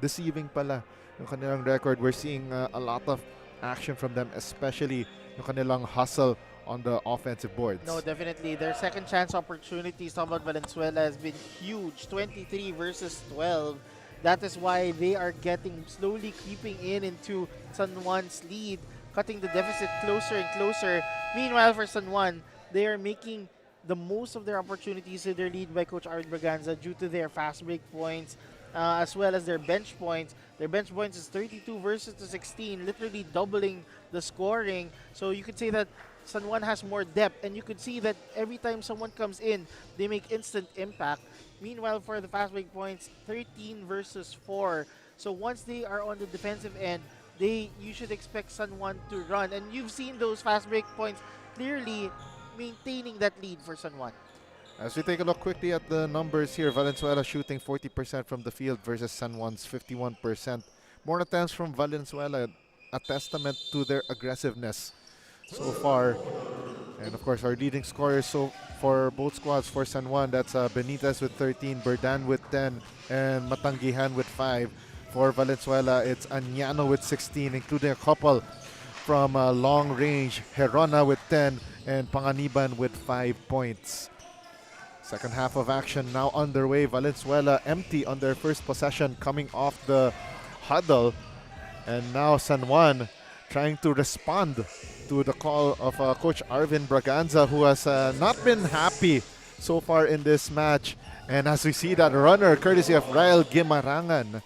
[SPEAKER 2] deceiving pala yung kanilang record. We're seeing a lot of action from them, especially yung kanilang hustle on the offensive boards.
[SPEAKER 3] No, definitely. Their second chance opportunities about Valenzuela has been huge. 23 versus 12. That is why they are slowly creeping into San Juan's lead, cutting the deficit closer and closer. Meanwhile, for San Juan, they are making the most of their opportunities in their lead by Coach Art Braganza due to their fast break points, as well as their bench points. Their bench points is 32 versus 16, literally doubling the scoring. So you could say that San Juan has more depth, and you could see that every time someone comes in, they make instant impact. Meanwhile, for the fast break points, 13 versus 4. So once they are on the defensive end, you should expect San Juan to run. And you've seen those fast break points clearly maintaining that lead for San Juan.
[SPEAKER 2] As we take a look quickly at the numbers here, Valenzuela shooting 40% from the field versus San Juan's 51%. More attempts from Valenzuela, a testament to their aggressiveness so far. And of course, our leading scorers for both squads, for San Juan, that's Benitez with 13, Berdan with 10, and Matanggihan with 5. For Valenzuela, it's Añano with 16, including a couple from long range, Herona with 10, and Panganiban with 5 points. Second half of action now underway. Valenzuela empty on their first possession coming off the huddle. And now San Juan trying to respond to the call of Coach Arvin Braganza, who has not been happy so far in this match. And as we see that runner, courtesy of Rael Gimarangan.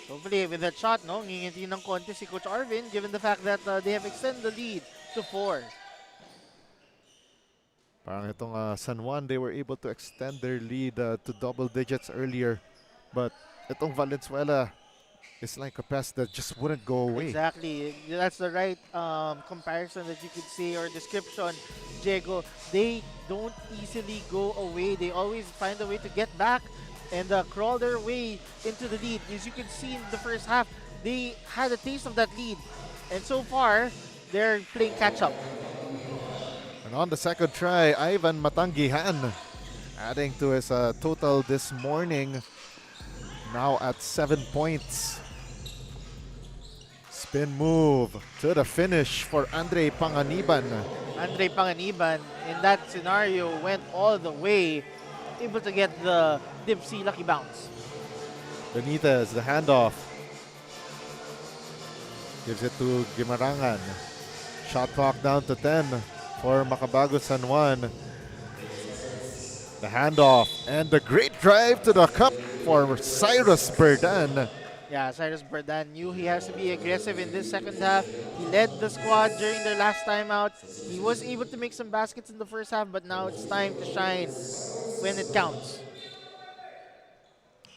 [SPEAKER 3] Hopefully with that shot, no, ngingiti ng konti si Coach Arvin, given the fact that they have extended the lead to 4.
[SPEAKER 2] Parang itong San Juan, they were able to extend their lead to double digits earlier. But itong Valenzuela is like a pest that just wouldn't go away.
[SPEAKER 3] Exactly. That's the right comparison that you could say, or description, Diego. They don't easily go away. They always find a way to get back and crawl their way into the lead. As you can see in the first half, they had a taste of that lead. And so far, they're playing catch-up.
[SPEAKER 2] And on the second try, Ivan Matanggihan adding to his total this morning, now at 7 points. Spin move to the finish for Andre Panganiban.
[SPEAKER 3] Andre Panganiban, in that scenario, went all the way, able to get the Dipsy lucky bounce.
[SPEAKER 2] Benitez, the handoff. Gives it to Gimarangan. Shot clock down to 10 for Makabago San Juan. The handoff and the great drive to the cup for Cyrus Berdan.
[SPEAKER 3] Yeah, Cyrus Berdan knew he has to be aggressive in this second half. He led the squad during their last time out. He was able to make some baskets in the first half, but now it's time to shine when it counts.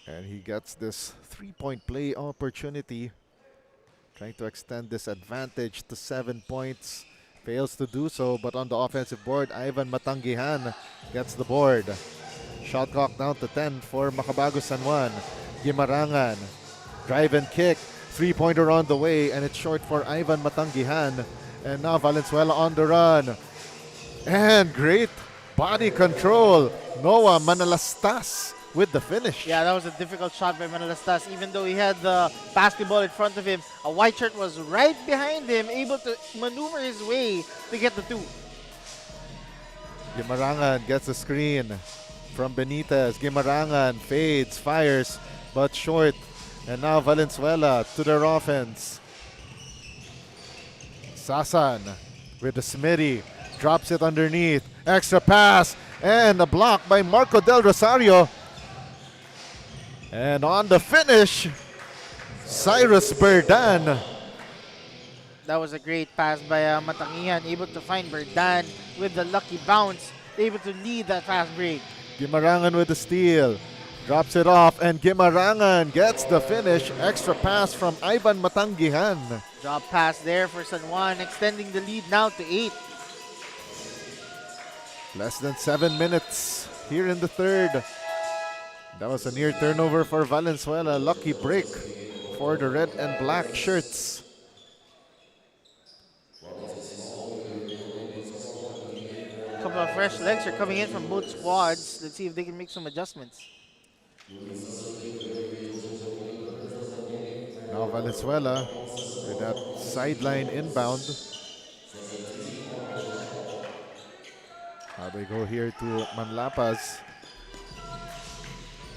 [SPEAKER 2] And he gets this three-point play opportunity, trying to extend this advantage to 7 points. Fails to do so, but on the offensive board, Ivan Matanggihan gets the board. Shot clock down to 10 for Makabago San Juan. Gimarangan, drive and kick. Three-pointer on the way, and it's short for Ivan Matanggihan. And now Valenzuela on the run. And great body control. Noah Manalastas with the finish.
[SPEAKER 3] Yeah, that was a difficult shot by Manalastas. Even though he had the basketball in front of him, a white shirt was right behind him, able to maneuver his way to get the two.
[SPEAKER 2] Gimarangan gets the screen from Benitez. Gimarangan fades, fires, but short. And now Valenzuela to their offense. Sasan with the Smitty. Drops it underneath. Extra pass. And a block by Marco Del Rosario. And on the finish, Cyrus Berdan.
[SPEAKER 3] That was a great pass by Matangian, able to find Berdan with the lucky bounce, able to lead that fast break.
[SPEAKER 2] Gimarangan with the steal. Drops it off, and Gimarangan gets the finish. Extra pass from Ivan Matangihan.
[SPEAKER 3] Drop pass there for San Juan, extending the lead now to 8.
[SPEAKER 2] Less than 7 minutes here in the third. That was a near turnover for Valenzuela. Lucky break for the red and black shirts.
[SPEAKER 3] A couple of fresh legs are coming in from both squads. Let's see if they can make some adjustments.
[SPEAKER 2] Now Valenzuela with that sideline inbound. Now they go here to Manlapas.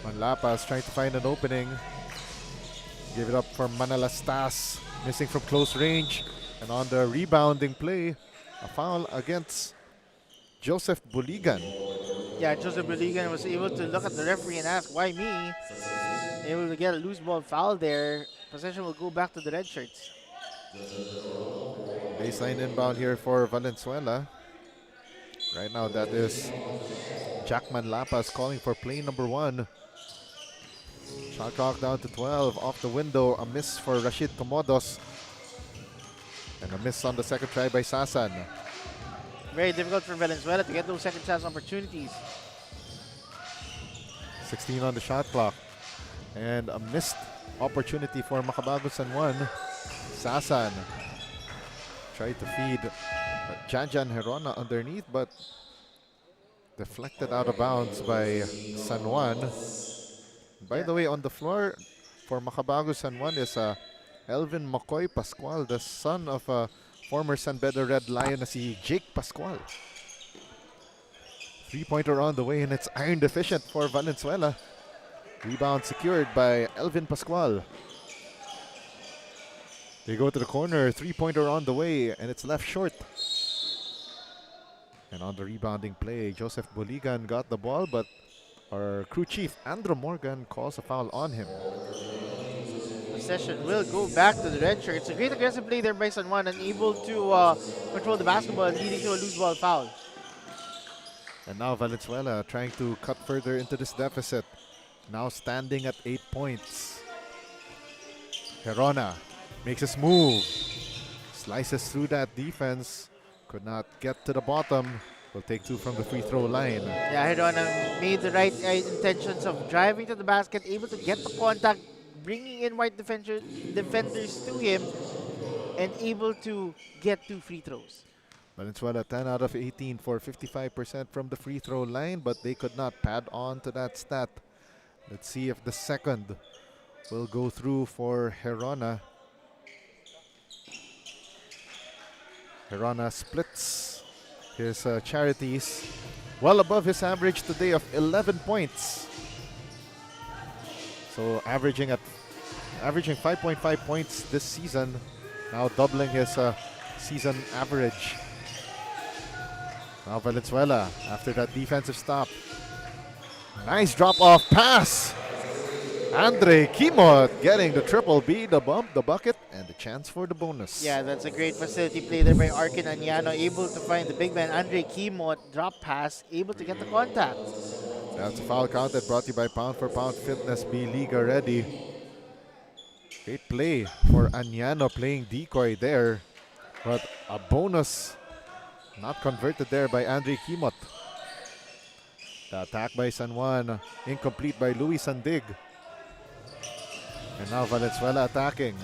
[SPEAKER 2] Manlapas trying to find an opening. Give it up for Manalastas. Missing from close range. And on the rebounding play, a foul against Joseph Buligan.
[SPEAKER 3] Yeah, Joseph Buligan was able to look at the referee and ask, why me? Able to get a loose ball foul there. Possession will go back to the red shirts.
[SPEAKER 2] Baseline inbound here for Valenzuela. Right now that is Jack Manlapas calling for play number 1. Shot clock down to 12. Off the window, a miss for Rashid Tomodos. And a miss on the second try by Sasan.
[SPEAKER 3] Very difficult for Valenzuela to get those second chance opportunities.
[SPEAKER 2] 16 on the shot clock. And a missed opportunity for Makabagong San Juan. Sasan tried to feed Janjan Herona underneath, but deflected out of bounds by San Juan. By the way, on the floor for Makabagong San Juan is Elvin Makoy Pascual, the son of former San Pedro Red Lion na si Jake Pascual. 3-pointer on the way, and it's iron deficient for Valenzuela. Rebound secured by Elvin Pascual. They go to the corner, 3-pointer on the way, and it's left short. And on the rebounding play, Joseph Buligan got the ball, but our crew chief, Andrew Morgan, calls a foul on him.
[SPEAKER 3] Possession will go back to the red shirt. It's a great aggressive play there by San Juan, unable to control the basketball, leading to a loose ball foul.
[SPEAKER 2] And now Valenzuela trying to cut further into this deficit. Now standing at 8 points. Herona makes his move. Slices through that defense. Could not get to the bottom. Will take 2 from the free throw line.
[SPEAKER 3] Yeah, Herona made the right intentions of driving to the basket, able to get the contact, bringing in white defenders to him, and able to get 2 free throws.
[SPEAKER 2] Valenzuela 10 out of 18 for 55% from the free throw line, but they could not pad on to that stat. Let's see if the second will go through for Herona. Herona splits his charities well above his average today of 11 points. So averaging 5.5 points this season, now doubling his season average. Now Valenzuela after that defensive stop. Nice drop-off pass. Andre Kimot getting the triple B, the bump, the bucket, and the chance for the bonus.
[SPEAKER 3] Yeah, that's a great facility play there by Arkin Añano, able to find the big man Andre Kimot, drop pass, able to get the contact.
[SPEAKER 2] That's a foul counted, brought to you by Pound for Pound Fitness, Be Liga ready. Great play for Añano playing decoy there, but a bonus not converted there by Andre Kimot. The attack by San Juan, incomplete by Luis Sandig. And now Valenzuela attacking.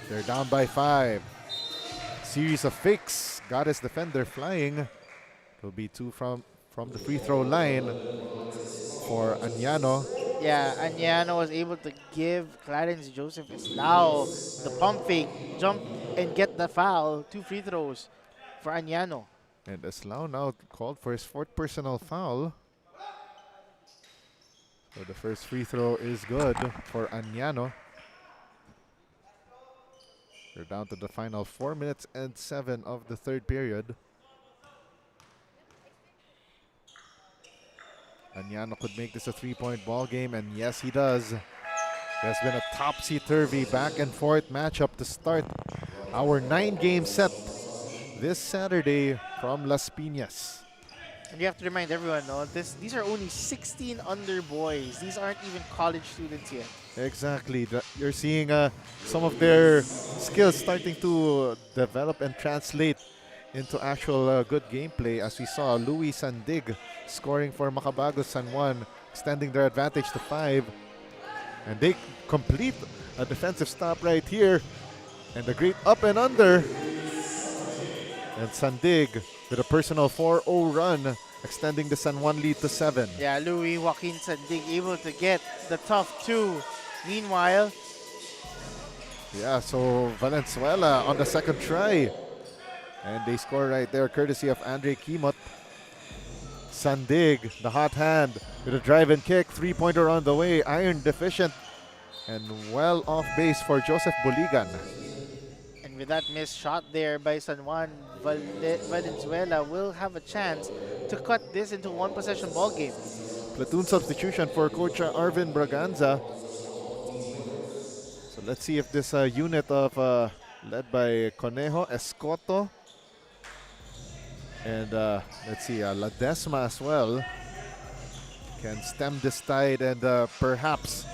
[SPEAKER 2] They're down by 5. Series of fakes got his defender flying. It will be 2 from the free throw line for Añano.
[SPEAKER 3] Yeah, Añano was able to give Clarence Joseph Islao the pump fake, jump, and get the foul. 2 free throws for Añano.
[SPEAKER 2] And Islao now called for his 4th personal foul. So the first free throw is good for Añano. We're down to the final 4 minutes and 7 of the 3rd period. Añano could make this a 3-point ball game, and yes, he does. There's been a topsy-turvy back and forth matchup to start our 9-game set this Saturday from Las Piñas.
[SPEAKER 3] And you have to remind everyone, no, these are only 16 under boys. These aren't even college students yet.
[SPEAKER 2] Exactly. You're seeing some of their skills starting to develop and translate into actual good gameplay, as we saw Louis Sandig scoring for Makabagong San Juan, extending their advantage to 5. And they complete a defensive stop right here. And a great up and under. And Sandig with a personal 4-0 run, extending the San Juan lead to 7.
[SPEAKER 3] Yeah, Louis Joaquin Sandig able to get the tough 2. Meanwhile,
[SPEAKER 2] yeah, so Valenzuela on the second try. And they score right there, courtesy of Andre Kimot. Sandig, the hot hand, with a drive and kick. 3-pointer on the way, iron deficient. And well off base for Joseph Boligan.
[SPEAKER 3] and with that missed shot there by San Juan, Valenzuela will have a chance to cut this into 1-possession ball game.
[SPEAKER 2] Platoon substitution for Coach Arvin Braganza. So let's see if this unit of led by Conejo, Escoto, and let's see, Ledesma as well, can stem this tide and perhaps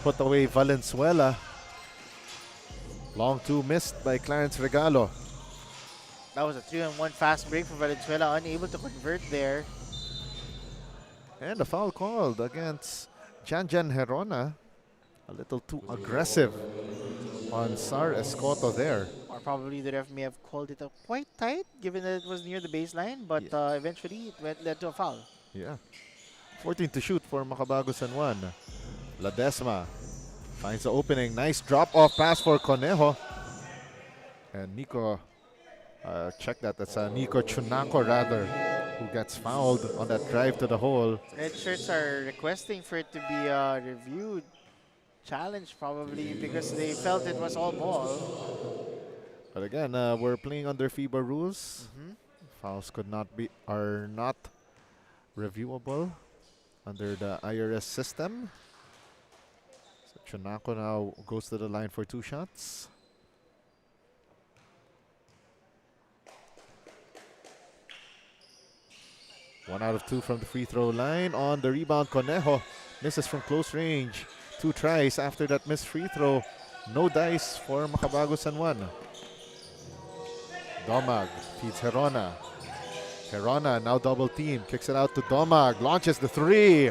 [SPEAKER 2] put away Valenzuela. Long 2 missed by Clarence Regalo.
[SPEAKER 3] That was a 3-on-1 fast break for Valenzuela, unable to convert there.
[SPEAKER 2] And a foul called against Janjan Herona. A little too aggressive on Sar Escoto there.
[SPEAKER 3] Or probably the ref may have called it quite tight, given that it was near the baseline, but eventually it led to a foul.
[SPEAKER 2] Yeah. 14 to shoot for Makabagong San Juan. Ledesma finds the opening. Nice drop-off pass for Conejo. And Nico, check that. That's Nico Chunaco, rather, who gets fouled on that drive to the hole.
[SPEAKER 3] Red shirts are requesting for it to be reviewed. Challenge probably because they felt it was all ball.
[SPEAKER 2] But again, we're playing under FIBA rules. Fouls are not reviewable under the IRS system. So Chunaco now goes to the line for 2 shots. One out of 2 from the free throw line. On the rebound, Conejo misses from close range. 2 tries after that missed free throw. No dice for Makabagong San Juan. Domag feeds Herona. Herona now double team. Kicks it out to Domag. Launches the 3.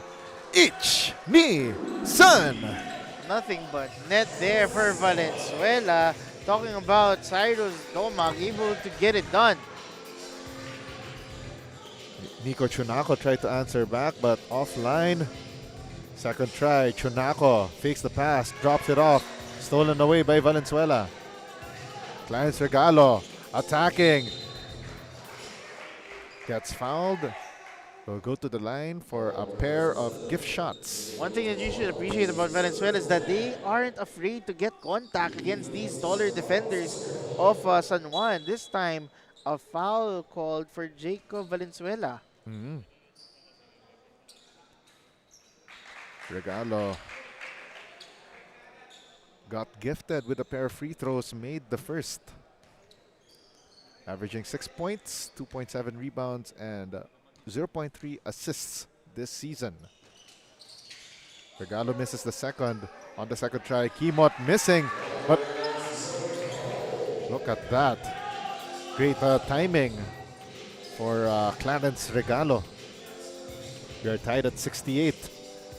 [SPEAKER 2] Ich, ni, son.
[SPEAKER 3] Nothing but net there for Valenzuela. Talking about Cyrus Domag able to get it done.
[SPEAKER 2] Nico Chunaco tried to answer back, but offline. Second try, Chunaco fakes the pass, drops it off. Stolen away by Valenzuela. Clarence Regalo attacking. Gets fouled. Will go to the line for a pair of gift shots.
[SPEAKER 3] One thing that you should appreciate about Valenzuela is that they aren't afraid to get contact against these taller defenders of San Juan. This time, a foul called for Jacob Valenzuela.
[SPEAKER 2] Regalo got gifted with a pair of free throws, made the first. Averaging 6 points, 2.7 rebounds, and 0.3 assists this season. Regalo misses the second on the second try. Kimot missing, but look at that. Great timing for Clarence Regalo. We are tied at 68.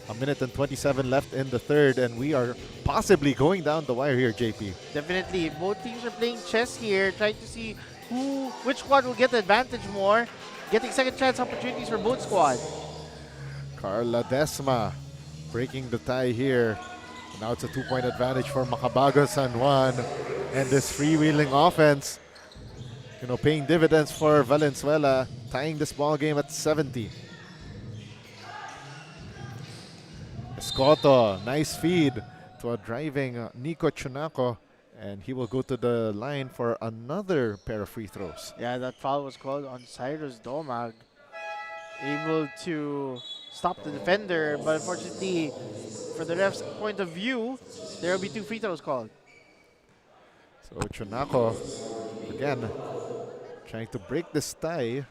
[SPEAKER 2] A minute and 27 left in the third, and we are possibly going down the wire here, JP.
[SPEAKER 3] Definitely, both teams are playing chess here, trying to see which squad will get the advantage more, getting second chance opportunities for both squads.
[SPEAKER 2] Carla Desma breaking the tie here. Now it's a 2-point advantage for Makabagong San Juan. And this freewheeling offense, paying dividends for Valenzuela, tying this ball game at 70. Escoto, nice feed to a driving Nico Chunako, and he will go to the line for another pair of free throws.
[SPEAKER 3] Yeah, that foul was called on Cyrus Domag. Able to stop the defender, but unfortunately, for the ref's point of view, there will be 2 free throws called.
[SPEAKER 2] So Chunako, again, trying to break this tie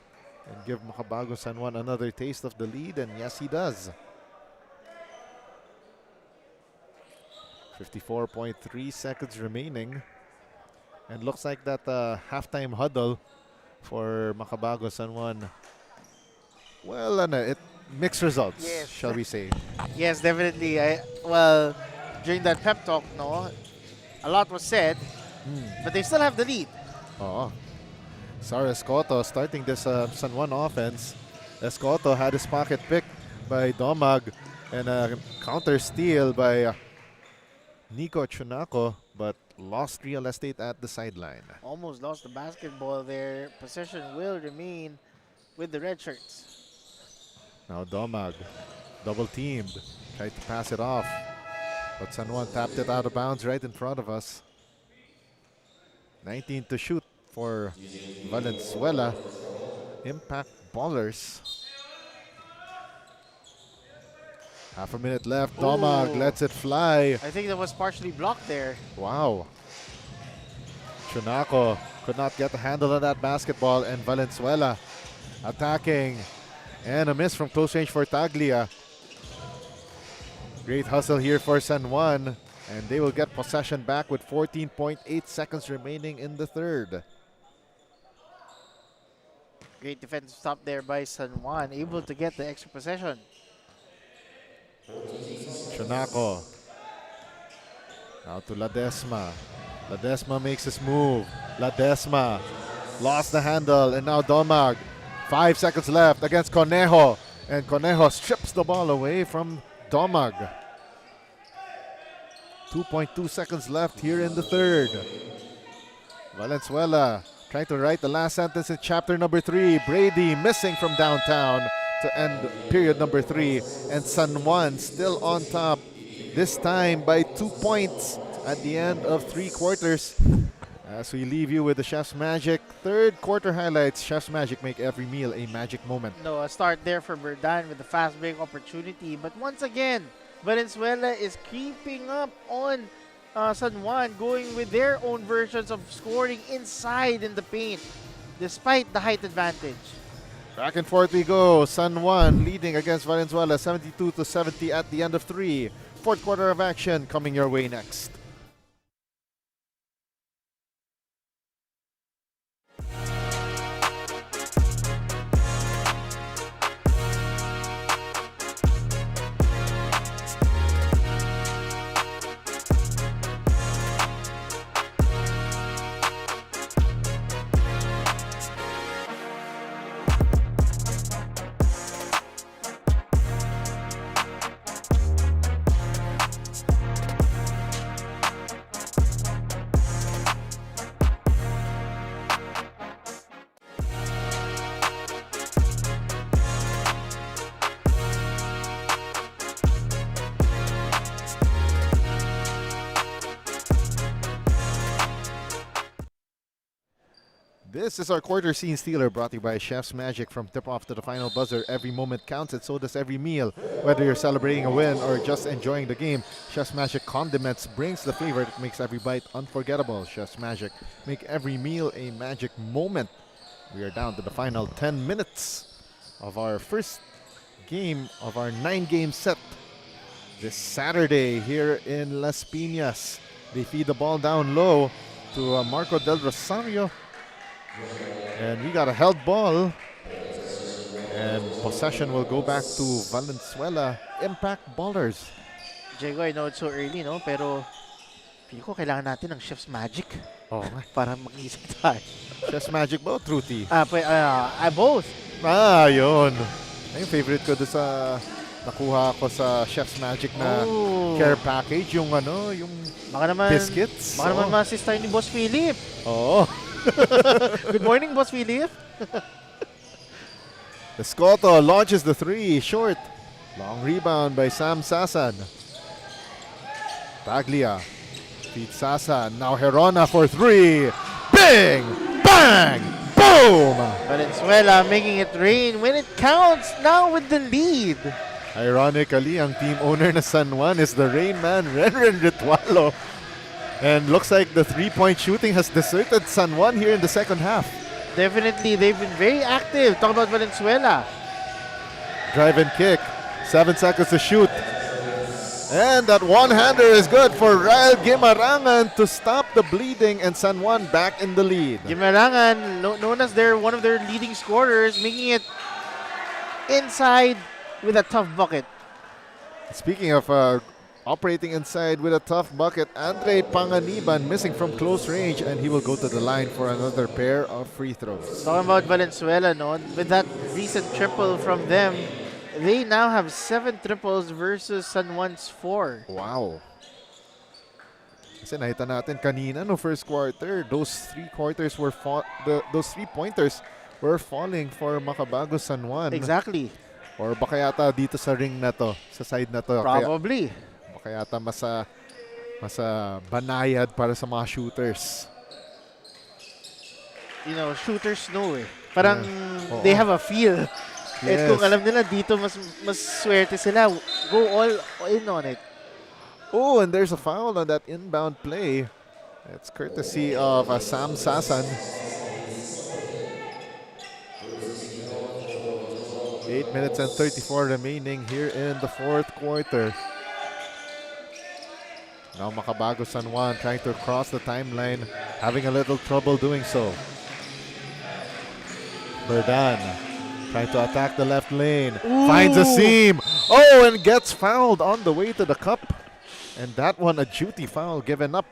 [SPEAKER 2] and give Makabagong San Juan another taste of the lead, and yes, he does. 54.3 seconds remaining. And looks like that halftime huddle for Makabagong San Juan. Well, it mixed results,
[SPEAKER 3] Yes.
[SPEAKER 2] shall we say.
[SPEAKER 3] Yes, definitely. During that pep talk, a lot was said, but they still have the lead.
[SPEAKER 2] Oh. Sorry, Escoto starting this San Juan offense. Escoto had his pocket picked by Domag and a counter steal by Nico Chunako, but lost real estate at the sideline.
[SPEAKER 3] Almost lost the basketball there. Possession will remain with the red shirts.
[SPEAKER 2] Now Domag, double teamed, tried to pass it off, but San Juan tapped it out of bounds right in front of us. 19 to shoot for Valenzuela. Impact Ballers. Half a minute left. Domag lets it fly.
[SPEAKER 3] I think that was partially blocked there.
[SPEAKER 2] Wow. Chunako could not get the handle on that basketball, and Valenzuela attacking. And a miss from close range for Taglia. Great hustle here for San Juan, and they will get possession back with 14.8 seconds remaining in the third.
[SPEAKER 3] Great defensive stop there by San Juan, able to get the extra possession.
[SPEAKER 2] Chunako. Now to Ledesma. Ledesma makes his move. Ledesma lost the handle, and now Domag. 5 seconds left against Conejo, and Conejo strips the ball away from Domag. 2.2 seconds left here in the third. Valenzuela trying to write the last sentence in chapter number 3. Brady missing from downtown to end period number 3, and San Juan still on top, this time by 2 points at the end of 3 quarters. As we leave you with the Chef's Magic third quarter highlights. Chef's Magic, make every meal a magic moment.
[SPEAKER 3] No, a start there for Berdan with the fast break opportunity, but once again, Valenzuela is creeping up on San Juan, going with their own versions of scoring inside in the paint, despite the height advantage.
[SPEAKER 2] Back and forth we go. San Juan leading against Valenzuela 72 to 70 at the end of 3. Fourth quarter of action coming your way next. This is our quarter scene stealer, brought to you by Chef's Magic. From tip-off to the final buzzer, every moment counts, and so does every meal. Whether you're celebrating a win or just enjoying the game, Chef's Magic Condiments brings the flavor that makes every bite unforgettable. Chef's Magic, make every meal a magic moment. We are down to the final 10 minutes of our first game of our 9-game set this Saturday here in Las Piñas. They feed the ball down low to Marco Del Rosario. And we got a held ball, and possession will go back to Valenzuela. Impact Ballers.
[SPEAKER 3] Diego, I know it's so early, no? Pero feel ko kailangan natin ng Chef's Magic.
[SPEAKER 2] Oh,
[SPEAKER 3] Para mag-isip tayo.
[SPEAKER 2] Chess Magic ba o Truty?
[SPEAKER 3] Both.
[SPEAKER 2] Yun. Yung favorite ko doon sa nakuha ko sa Chef's Magic na care package, yung yung
[SPEAKER 3] Baka naman,
[SPEAKER 2] biscuits.
[SPEAKER 3] Baka naman ma-assist tayo ni Boss Philip.
[SPEAKER 2] Oo.
[SPEAKER 3] Good morning, Boss Philip.
[SPEAKER 2] Escoto launches the three, short. Long rebound by Sam Sasan. Paglia feeds Sasan. Now Herona for three. Bing! Bang! Boom!
[SPEAKER 3] Valenzuela making it rain when it counts, now with the lead.
[SPEAKER 2] Ironically, ang team owner na San Juan is the Rain Man, Renren Ritualo. And looks like the three-point shooting has deserted San Juan here in the second half.
[SPEAKER 3] Definitely, they've been very active. Talk about Valenzuela.
[SPEAKER 2] Drive and kick. 7 seconds to shoot. And that one-hander is good for Rael Gimarangan to stop the bleeding, and San Juan back in the lead.
[SPEAKER 3] Gimarangan, known as one of their leading scorers, making it inside with a tough bucket.
[SPEAKER 2] Speaking of operating inside with a tough bucket, Andre Panganiban missing from close range, and he will go to the line for another pair of free throws.
[SPEAKER 3] Talking about Valenzuela, with that recent triple from them, they now have 7 triples versus San Juan's 4.
[SPEAKER 2] Wow. Kasi nakita natin kanina no first quarter, those 3 quarters were those 3-pointers were falling for Makabago San Juan.
[SPEAKER 3] Exactly.
[SPEAKER 2] Or baka yata dito sa ring na to, sa side na to.
[SPEAKER 3] Probably.
[SPEAKER 2] Baka yata mas banayad para sa mga shooters.
[SPEAKER 3] You know, shooters know Parang
[SPEAKER 2] Yeah.
[SPEAKER 3] they have a feel. At
[SPEAKER 2] Yes.
[SPEAKER 3] kung alam nila dito mas swerte sila, go all in on it.
[SPEAKER 2] Oh, and there's a foul on that inbound play. It's courtesy of Sam Sasan. 8 minutes and 34 remaining here in the fourth quarter. Now Makabago San Juan trying to cross the timeline, having a little trouble doing so. Berdan trying to attack the left lane. Finds a seam. Oh, and gets fouled on the way to the cup. And that one, a duty foul given up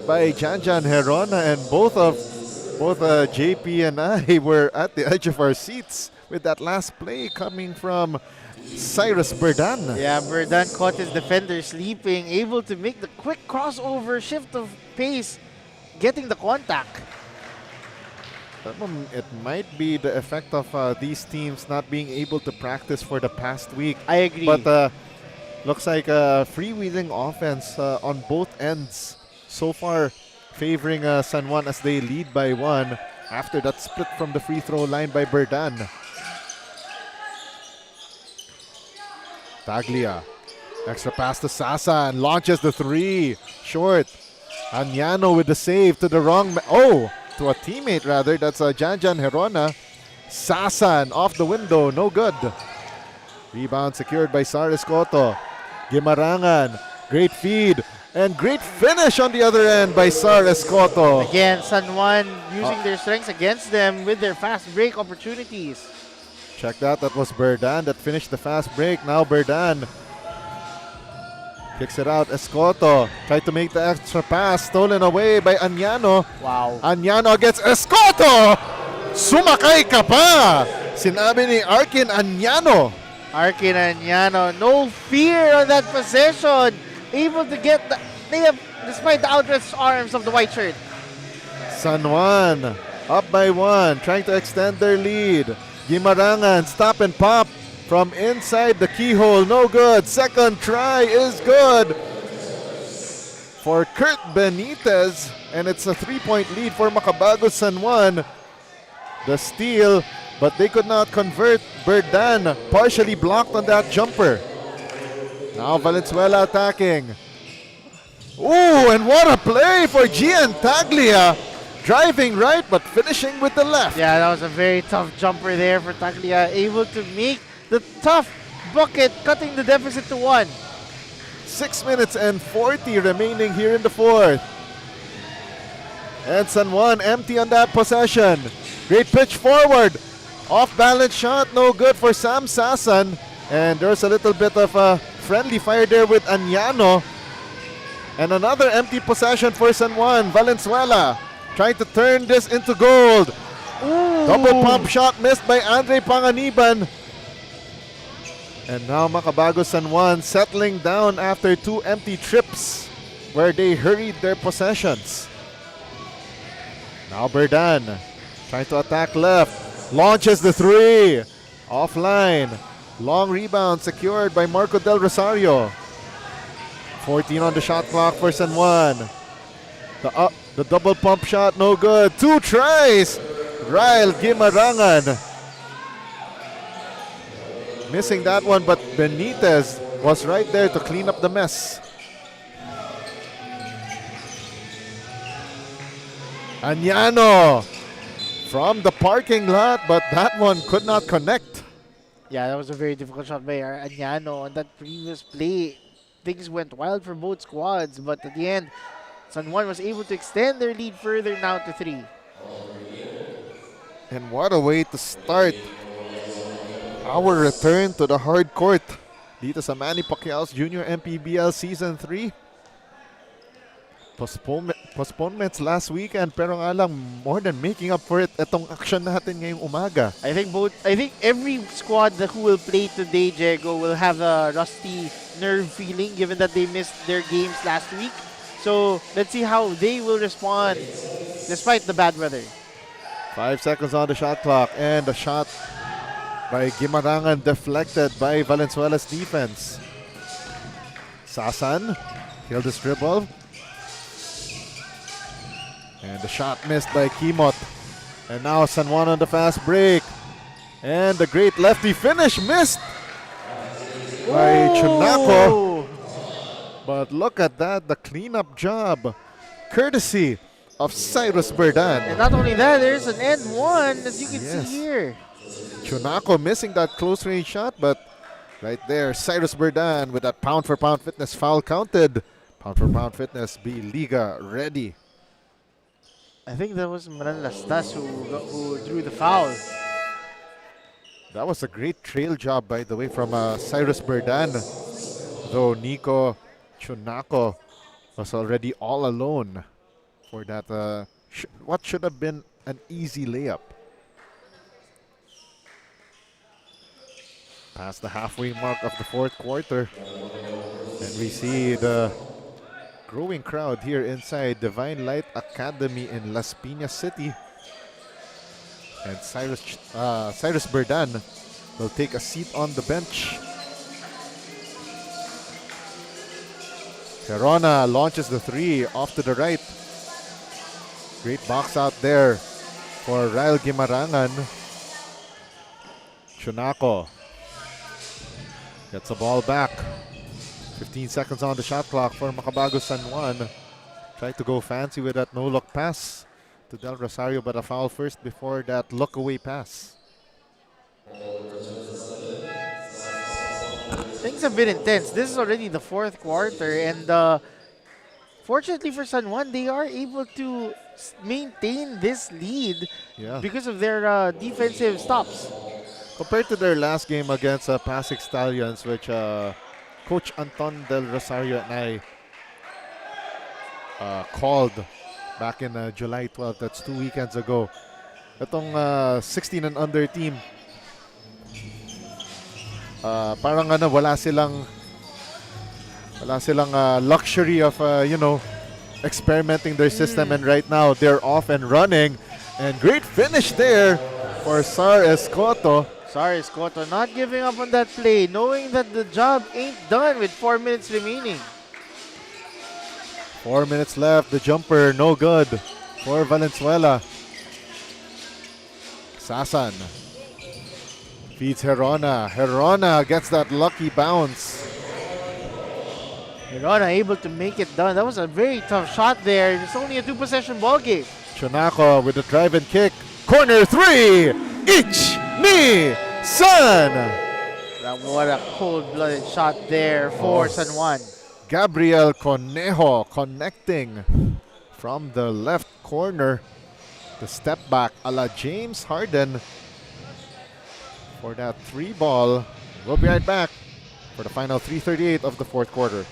[SPEAKER 2] by Janjan Herona. And both JP and I were at the edge of our seats with that last play coming from Cyrus Berdan.
[SPEAKER 3] Yeah, Berdan caught his defender sleeping, able to make the quick crossover, shift of pace, getting the contact.
[SPEAKER 2] It might be the effect of these teams not being able to practice for the past week.
[SPEAKER 3] I agree.
[SPEAKER 2] But looks like a freewheeling offense on both ends so far, favoring San Juan as they lead by 1 after that split from the free throw line by Berdan. Taglia, extra pass to Sasan, launches the 3, short. Anyano with the save to the wrong to a teammate rather. That's Janjan Herona. Sasan off the window, no good. Rebound secured by Saris Cotto. Gimarangan, great feed and great finish on the other end by Saris Cotto.
[SPEAKER 3] Again, San Juan using their strengths against them with their fast break opportunities.
[SPEAKER 2] Check that was Berdan that finished the fast break. Now Berdan kicks it out. Escoto tried to make the extra pass, stolen away by Anyano.
[SPEAKER 3] Wow.
[SPEAKER 2] Anyano against Escoto! Sumakay ka pa! Sinabi ni Arkin Anyano.
[SPEAKER 3] Arkin Anyano, no fear on that possession. Able to get the layup despite the outstretched arms of the white shirt.
[SPEAKER 2] San Juan up by 1, trying to extend their lead. Gimarangan, stop and pop from inside the keyhole, no good. Second try is good for Kurt Benitez, and it's a 3-point lead for Makabago San Juan. The steal, but they could not convert. Berdan partially blocked on that jumper. Now Valenzuela attacking. Ooh, and what a play for Gian Taglia. Driving right, but finishing with the left.
[SPEAKER 3] Yeah, that was a very tough jumper there for Taglia. Able to make the tough bucket, cutting the deficit to 1.
[SPEAKER 2] 6 minutes and 40 remaining here in the fourth. And San Juan empty on that possession. Great pitch forward. Off-balance shot, no good for Sam Sasan. And there's a little bit of a friendly fire there with Anyano. And another empty possession for San Juan. Valenzuela trying to turn this into gold.
[SPEAKER 3] Ooh.
[SPEAKER 2] Double pump shot missed by Andre Panganiban. And now Makabago San Juan settling down after 2 empty trips where they hurried their possessions. Now Berdan trying to attack left. Launches the 3. Offline. Long rebound secured by Marco Del Rosario. 14 on the shot clock for San Juan. The double pump shot, no good. 2 tries. Ryle Gimarangan missing that one, but Benitez was right there to clean up the mess. Añano from the parking lot, but that one could not connect.
[SPEAKER 3] Yeah, that was a very difficult shot by Añano on that previous play. Things went wild for both squads, but at the end, San Juan was able to extend their lead further now to 3.
[SPEAKER 2] And what a way to start our return to the hard court dito sa Manny Pacquiao's Junior MPBL Season 3. Postponements last weekend, pero nga lang more than making up for it itong action natin ngayong umaga.
[SPEAKER 3] I think every squad who will play today, Diego, will have a rusty nerve feeling given that they missed their games last week. So let's see how they will respond despite the bad weather.
[SPEAKER 2] 5 seconds on the shot clock, and the shot by Gimarangan deflected by Valenzuela's defense. Sasan killed his dribble. And the shot missed by Kimot. And now San Juan on the fast break. And the great lefty finish missed by Chunako. But look at that, the cleanup job, courtesy of Cyrus Berdan.
[SPEAKER 3] And not only that, there's an end one, as you can
[SPEAKER 2] Yes.
[SPEAKER 3] see here.
[SPEAKER 2] Chunako missing that close range shot, but right there, Cyrus Berdan with that pound for pound fitness foul counted. Pound for pound fitness, be Liga ready.
[SPEAKER 3] I think that was Maran Lastas who drew the foul.
[SPEAKER 2] That was a great trail job, by the way, from Cyrus Berdan. Though Nico Chunako was already all alone for that, what should have been an easy layup. Past the halfway mark of the fourth quarter. And we see the growing crowd here inside Divine Light Academy in Las Piñas City. And Cyrus Berdan will take a seat on the bench. Herona launches the 3 off to the right. Great box out there for Ryle Gimarangan. Chunako gets the ball back. 15 seconds on the shot clock for Makabago San Juan. Tried to go fancy with that no-look pass to Del Rosario, but a foul first before that look-away pass.
[SPEAKER 3] Things have been intense. This is already the fourth quarter, and fortunately for San Juan, they are able to maintain this lead because of their defensive stops.
[SPEAKER 2] Compared to their last game against Pasig Stallions, which Coach Anton Del Rosario and I called back in July 12th, that's 2 weekends ago. Itong 16 and under team, parang wala silang luxury of experimenting their system, and right now they're off and running. And great finish there for Sar Escoto.
[SPEAKER 3] Sar Escoto not giving up on that play, knowing that the job ain't done with 4 minutes remaining.
[SPEAKER 2] 4 minutes left. The jumper no good for Valenzuela. Sasan feeds Herona. Herona gets that lucky bounce.
[SPEAKER 3] Herona able to make it done. That was a very tough shot there. It's only a 2-possession ball game.
[SPEAKER 2] Chunako with the drive and kick. Corner 3. Ich ni San.
[SPEAKER 3] What a cold-blooded shot there for San Juan.
[SPEAKER 2] Gabriel Conejo connecting from the left corner. The step back a la James Harden for that 3 ball. We'll be right back for the final 3:38 of the fourth quarter.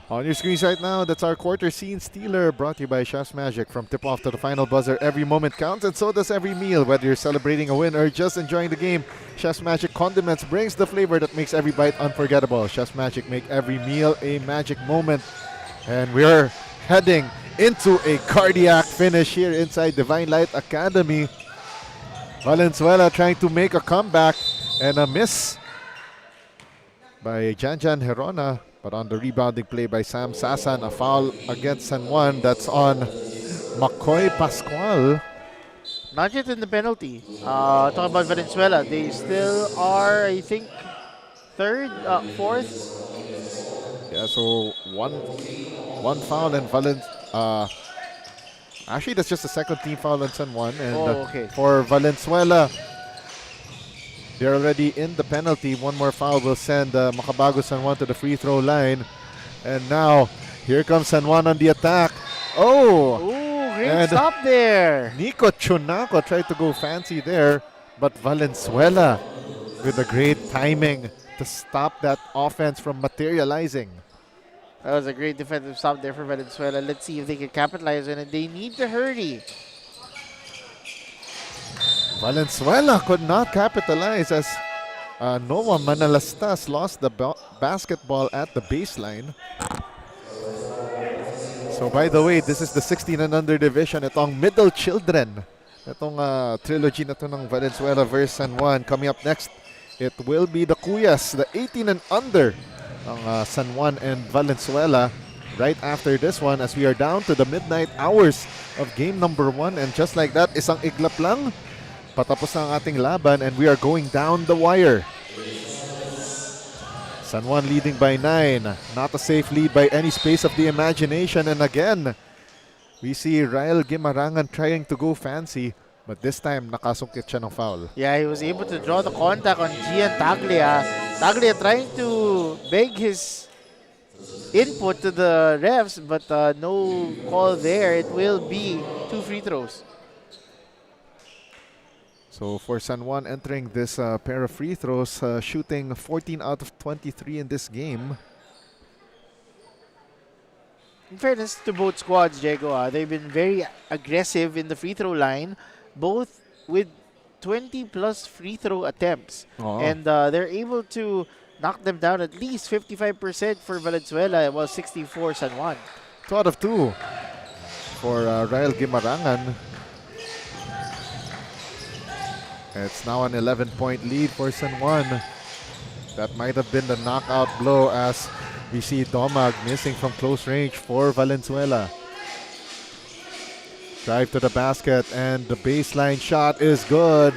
[SPEAKER 2] On your screens right now, that's our quarter scene stealer, brought to you by Chef's Magic. From tip-off to the final buzzer, every moment counts, and so does every meal. Whether you're celebrating a win or just enjoying the game, Chef's Magic Condiments brings the flavor that makes every bite unforgettable. Chef's Magic make every meal a magic moment. And we're heading into a cardiac finish here inside Divine Light Academy. Valenzuela trying to make a comeback, and a miss by Janjan Herona. But on the rebounding play by Sam Sasan, a foul against San Juan. That's on McCoy Pascual.
[SPEAKER 3] Not yet in the penalty. Talking about Valenzuela, they still are, I think, fourth.
[SPEAKER 2] Yeah, so one foul and actually that's just the second team foul on San Juan. And
[SPEAKER 3] okay.
[SPEAKER 2] For Valenzuela, they're already in the penalty. One more foul will send Makabago San Juan to the free throw line. And now, here comes San Juan on the attack. Oh!
[SPEAKER 3] Ooh, great stop there.
[SPEAKER 2] Nico Chunaco tried to go fancy there, but Valenzuela with a great timing to stop that offense from materializing.
[SPEAKER 3] That was a great defensive stop there for Valenzuela. Let's see if they can capitalize on it. They need to hurry.
[SPEAKER 2] Valenzuela could not capitalize as Noah Manalastas lost the basketball at the baseline. So by the way, this is the 16 and under division. Itong middle children. Itong trilogy na to ng Valenzuela versus San Juan. Coming up next, it will be the Kuyas, the 18 and under ng San Juan and Valenzuela. Right after this one, as we are down to the midnight hours of game number 1. And just like that, isang iglap lang. Patapos na ang ating laban, and we are going down the wire. San Juan leading by 9. Not a safe lead by any space of the imagination. And again, we see Ryle Gimarangan trying to go fancy, but this time nakasungkit siya ng foul.
[SPEAKER 3] Yeah, he was able to draw the contact on Gian Taglia. Taglia trying to beg his input to the refs, but no call there. It will be 2 free throws.
[SPEAKER 2] So for San Juan entering this pair of free throws, shooting 14 out of 23 in this game.
[SPEAKER 3] In fairness to both squads, Diego, they've been very aggressive in the free throw line, both with 20 plus free throw attempts. And they're able to knock them down at least 55% for Valenzuela, while 64 San Juan.
[SPEAKER 2] 2 out of 2 for Ryle Gimarangan. It's now an 11-point lead for San Juan. That might have been the knockout blow, as we see Domag missing from close range for Valenzuela. Drive to the basket, and the baseline shot is good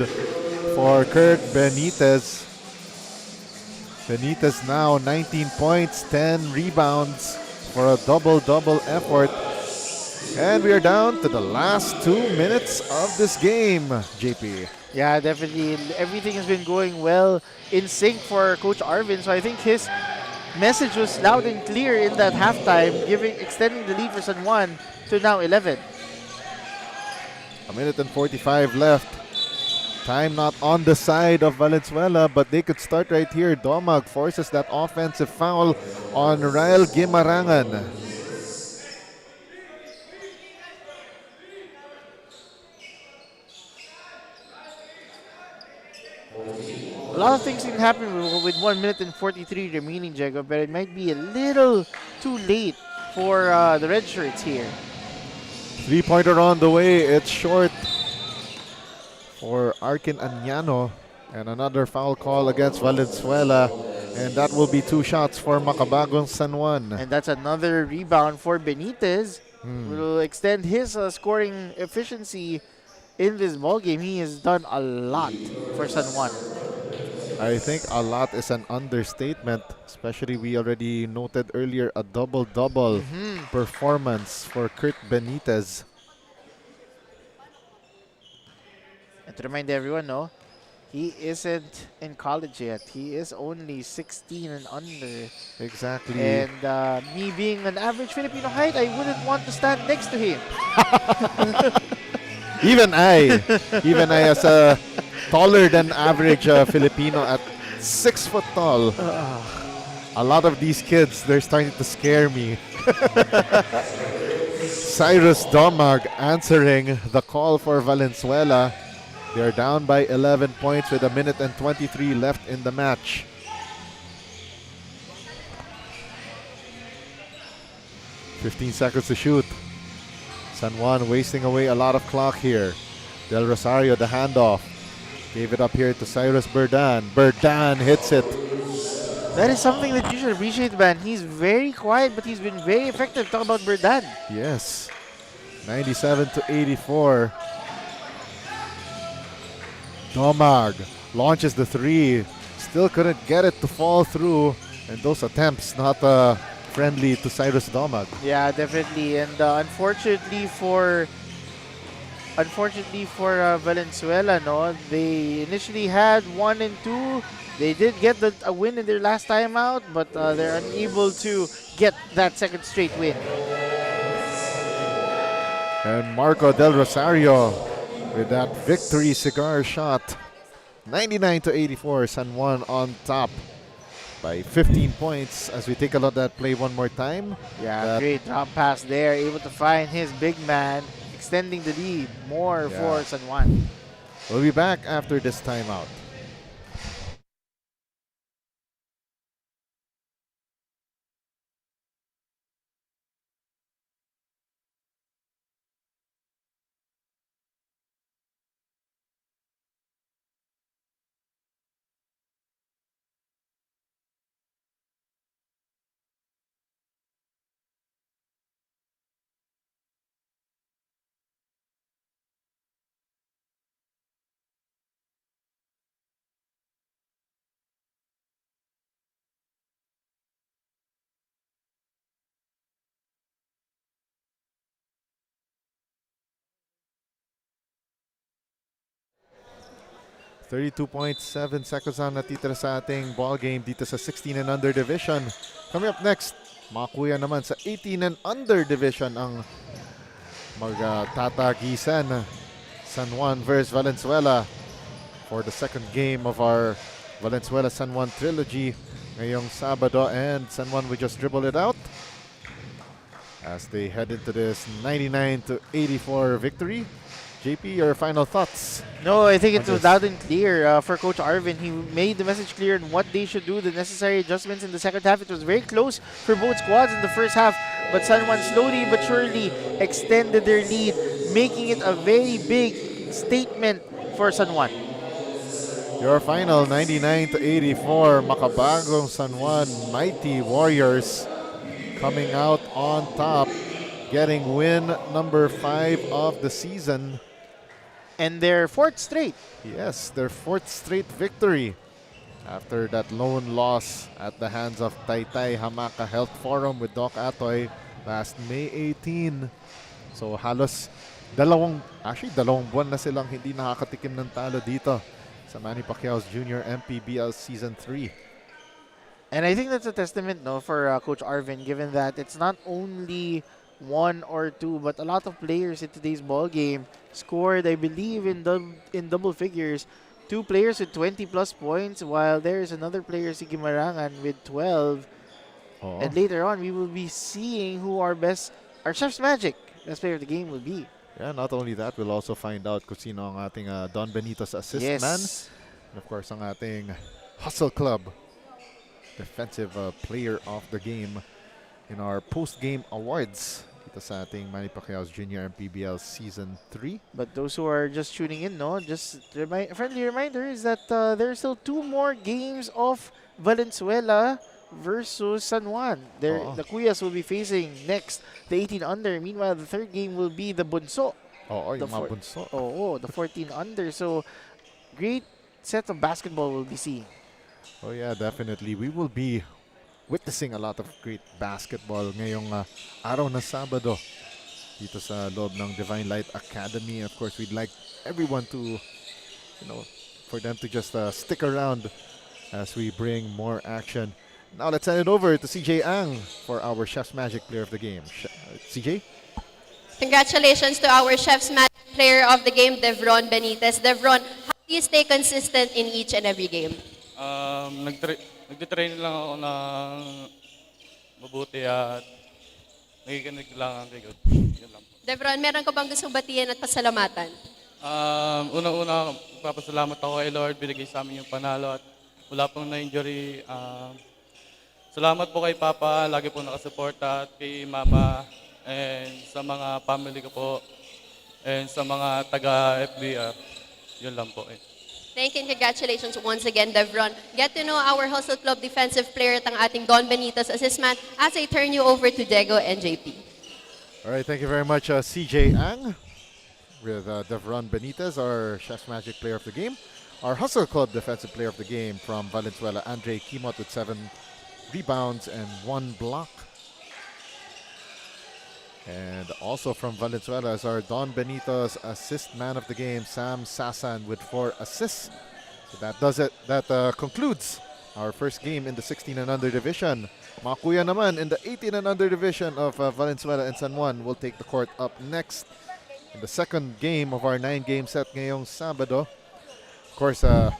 [SPEAKER 2] for Kurt Benitez. Benitez now 19 points, 10 rebounds for a double-double effort. And we are down to the last 2 minutes of this game, JP.
[SPEAKER 3] Yeah, definitely. Everything has been going well in sync for Coach Arvin. So I think his message was loud and clear in that halftime, extending the lead for San Juan to now 11.
[SPEAKER 2] A minute and 45 left. Time not on the side of Valenzuela, but they could start right here. Domag forces that offensive foul on Ryle Gimarangan.
[SPEAKER 3] A lot of things can happen with 1 minute and 43 remaining, Diego, but it might be a little too late for the red shirts here.
[SPEAKER 2] 3-pointer on the way. It's short for Arkin Añano. And another foul call against Valenzuela. And that will be 2 shots for Makabagong San Juan.
[SPEAKER 3] And that's another rebound for Benitez. Will extend his scoring efficiency in this ballgame. He has done a lot for San Juan.
[SPEAKER 2] I think a lot is an understatement, especially we already noted earlier a double-double performance for Kurt Benitez.
[SPEAKER 3] And to remind everyone, no, he isn't in college yet. He is only 16 and under.
[SPEAKER 2] Exactly.
[SPEAKER 3] And me being an average Filipino height, I wouldn't want to stand next to him.
[SPEAKER 2] Even I as a taller than average Filipino at 6 foot tall. A lot of these kids, they're starting to scare me. Cyrus Domag answering the call for Valenzuela. They're down by 11 points with a minute and 23 left in the match. "15 seconds to shoot. San Juan wasting away a lot of clock here. Del Rosario, the handoff. Gave it up here to Cyrus Berdan. Berdan hits it.
[SPEAKER 3] That is something that you should appreciate, man. He's very quiet, but he's been very effective. Talk about Berdan.
[SPEAKER 2] Yes. 97 to 84. Domag launches the three. Still couldn't get it to fall through. And those attempts not friendly to Cyrus Domag.
[SPEAKER 3] Yeah, definitely. And unfortunately for Valenzuela, no, they initially had 1 and 2. They did get a win in their last time out, but they're unable to get that second straight win.
[SPEAKER 2] And Marco Del Rosario with that victory cigar shot. 99 to 84, San Juan on top by 15 points. As we take a look at that play one more time.
[SPEAKER 3] Yeah, great drop pass there. Able to find his big man, extending the lead more for San Juan.
[SPEAKER 2] We'll be back after this timeout. .7 seconds ang natitira sa ating ball game dito sa 16 and under division. Coming up next, mga kuya naman sa 18 and under division ang magtatagisan. San Juan versus Valenzuela for the second game of our Valenzuela-San Juan trilogy ngayong Sabado, and San Juan will just dribble it out as they head into this 99 to 84 victory. JP, your final thoughts?
[SPEAKER 3] No, I think it was loud and clear for Coach Arvin. He made the message clear on what they should do, the necessary adjustments in the second half. It was very close for both squads in the first half, but San Juan slowly but surely extended their lead, making it a very big statement for San Juan.
[SPEAKER 2] Your final 99 to 84, Makabagong San Juan Mighty Warriors coming out on top, getting win number 5 of the season.
[SPEAKER 3] And their 4th straight.
[SPEAKER 2] Yes, their 4th straight victory after that lone loss at the hands of Taytay Hamaka Health Forum with Doc Atoy last May 18. So halos dalawang buwan na silang hindi nakakatikim ng talo dito sa Manny Pacquiao's Junior MPBL Season 3.
[SPEAKER 3] And I think that's a testament, no, for Coach Arvin, given that it's not only 1 or 2, but a lot of players in today's ball game scored, I believe, in double figures. 2 players with 20 plus points, while there is another player, si Gimarangan, with 12. And later on, we will be seeing who our Chef's Magic best player of the game will be.
[SPEAKER 2] Yeah, not only that, we'll also find out kung sino ang ating Don Benito's assist man. And of course, ang ating Hustle Club defensive player of the game in our post-game awards dito sa ating Manny Pacquiao's Junior MPBL Season 3.
[SPEAKER 3] But those who are just tuning in, no, just a friendly reminder is that there are still 2 more games of Valenzuela versus San Juan. The Kuyas will be facing next the 18 under. Meanwhile, the 3rd game will be the Bunso.
[SPEAKER 2] Yung mga bunso.
[SPEAKER 3] The 14 under. So, great set of basketball we'll be seeing.
[SPEAKER 2] Oh yeah, definitely. We will be witnessing a lot of great basketball ngayong araw na Sabado dito sa loob ng Divine Light Academy. Of course, we'd like everyone to, for them to just stick around as we bring more action. Now let's send it over to CJ Ang for our Chef's Magic Player of the Game. CJ?
[SPEAKER 5] Congratulations to our Chef's Magic Player of the Game, Devron Benitez. Devron, how do you stay consistent in each and every game?
[SPEAKER 7] Nagtitrain lang ako ng mabuti at nakikinig lang ang kay Coach. Yun lang po.
[SPEAKER 5] Devron, meron ka bang gustong batiin at pasalamatan?
[SPEAKER 7] Unang-una, papasalamat ako kay Lord, binigay sa amin yung panalo at wala pong na-injury. Salamat po kay Papa, lagi po nakasuporta at kay Mama and sa mga family ko po and sa mga taga-FBR. Yun lang po eh.
[SPEAKER 5] Thank you and congratulations once again, Devron. Get to know our Hustle Club defensive player, ang ating Don Benitez assist man, as I turn you over to Diego and JP.
[SPEAKER 2] All right, thank you very much, CJ Ang, with Devron Benitez, our Chef's Magic player of the game. Our Hustle Club defensive player of the game from Valenzuela, Andre Kimot, with 7 rebounds and 1 block. And also from Valenzuela is our Don Benitez assist man of the game, Sam Sasan, with 4 assists. So that does it. That concludes our first game in the 16 and under division. Mga kuya naman in the 18 and under division of Valenzuela and San Juan will take the court up next in the second game of our 9-game set ngayong Sabado. Of course, I'd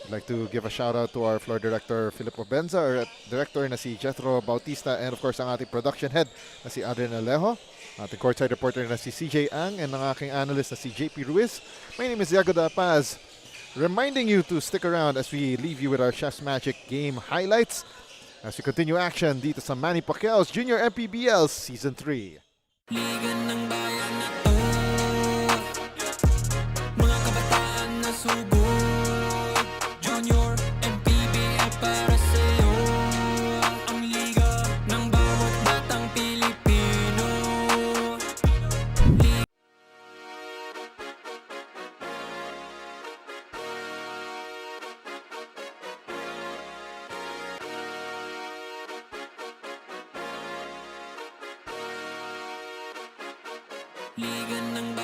[SPEAKER 2] like to give a shout out to our floor director, Philip Obenza, our director na si Jethro Bautista, and of course ang ating production head na si Adrian Alejo, ating courtside reporter na si CJ Ang, and ang aking analyst na si JP Ruiz. My name is Yago Da Paz, reminding you to stick around as we leave you with our Chef's Magic game highlights as we continue action dito sa Manny Pacquiao's Junior MPBL Season 3.
[SPEAKER 1] Liga ng bayan na to, mga kabataan na sugod. Junior MPBL para sa'yo, ang liga ng bawat batang Pilipino. Liga ng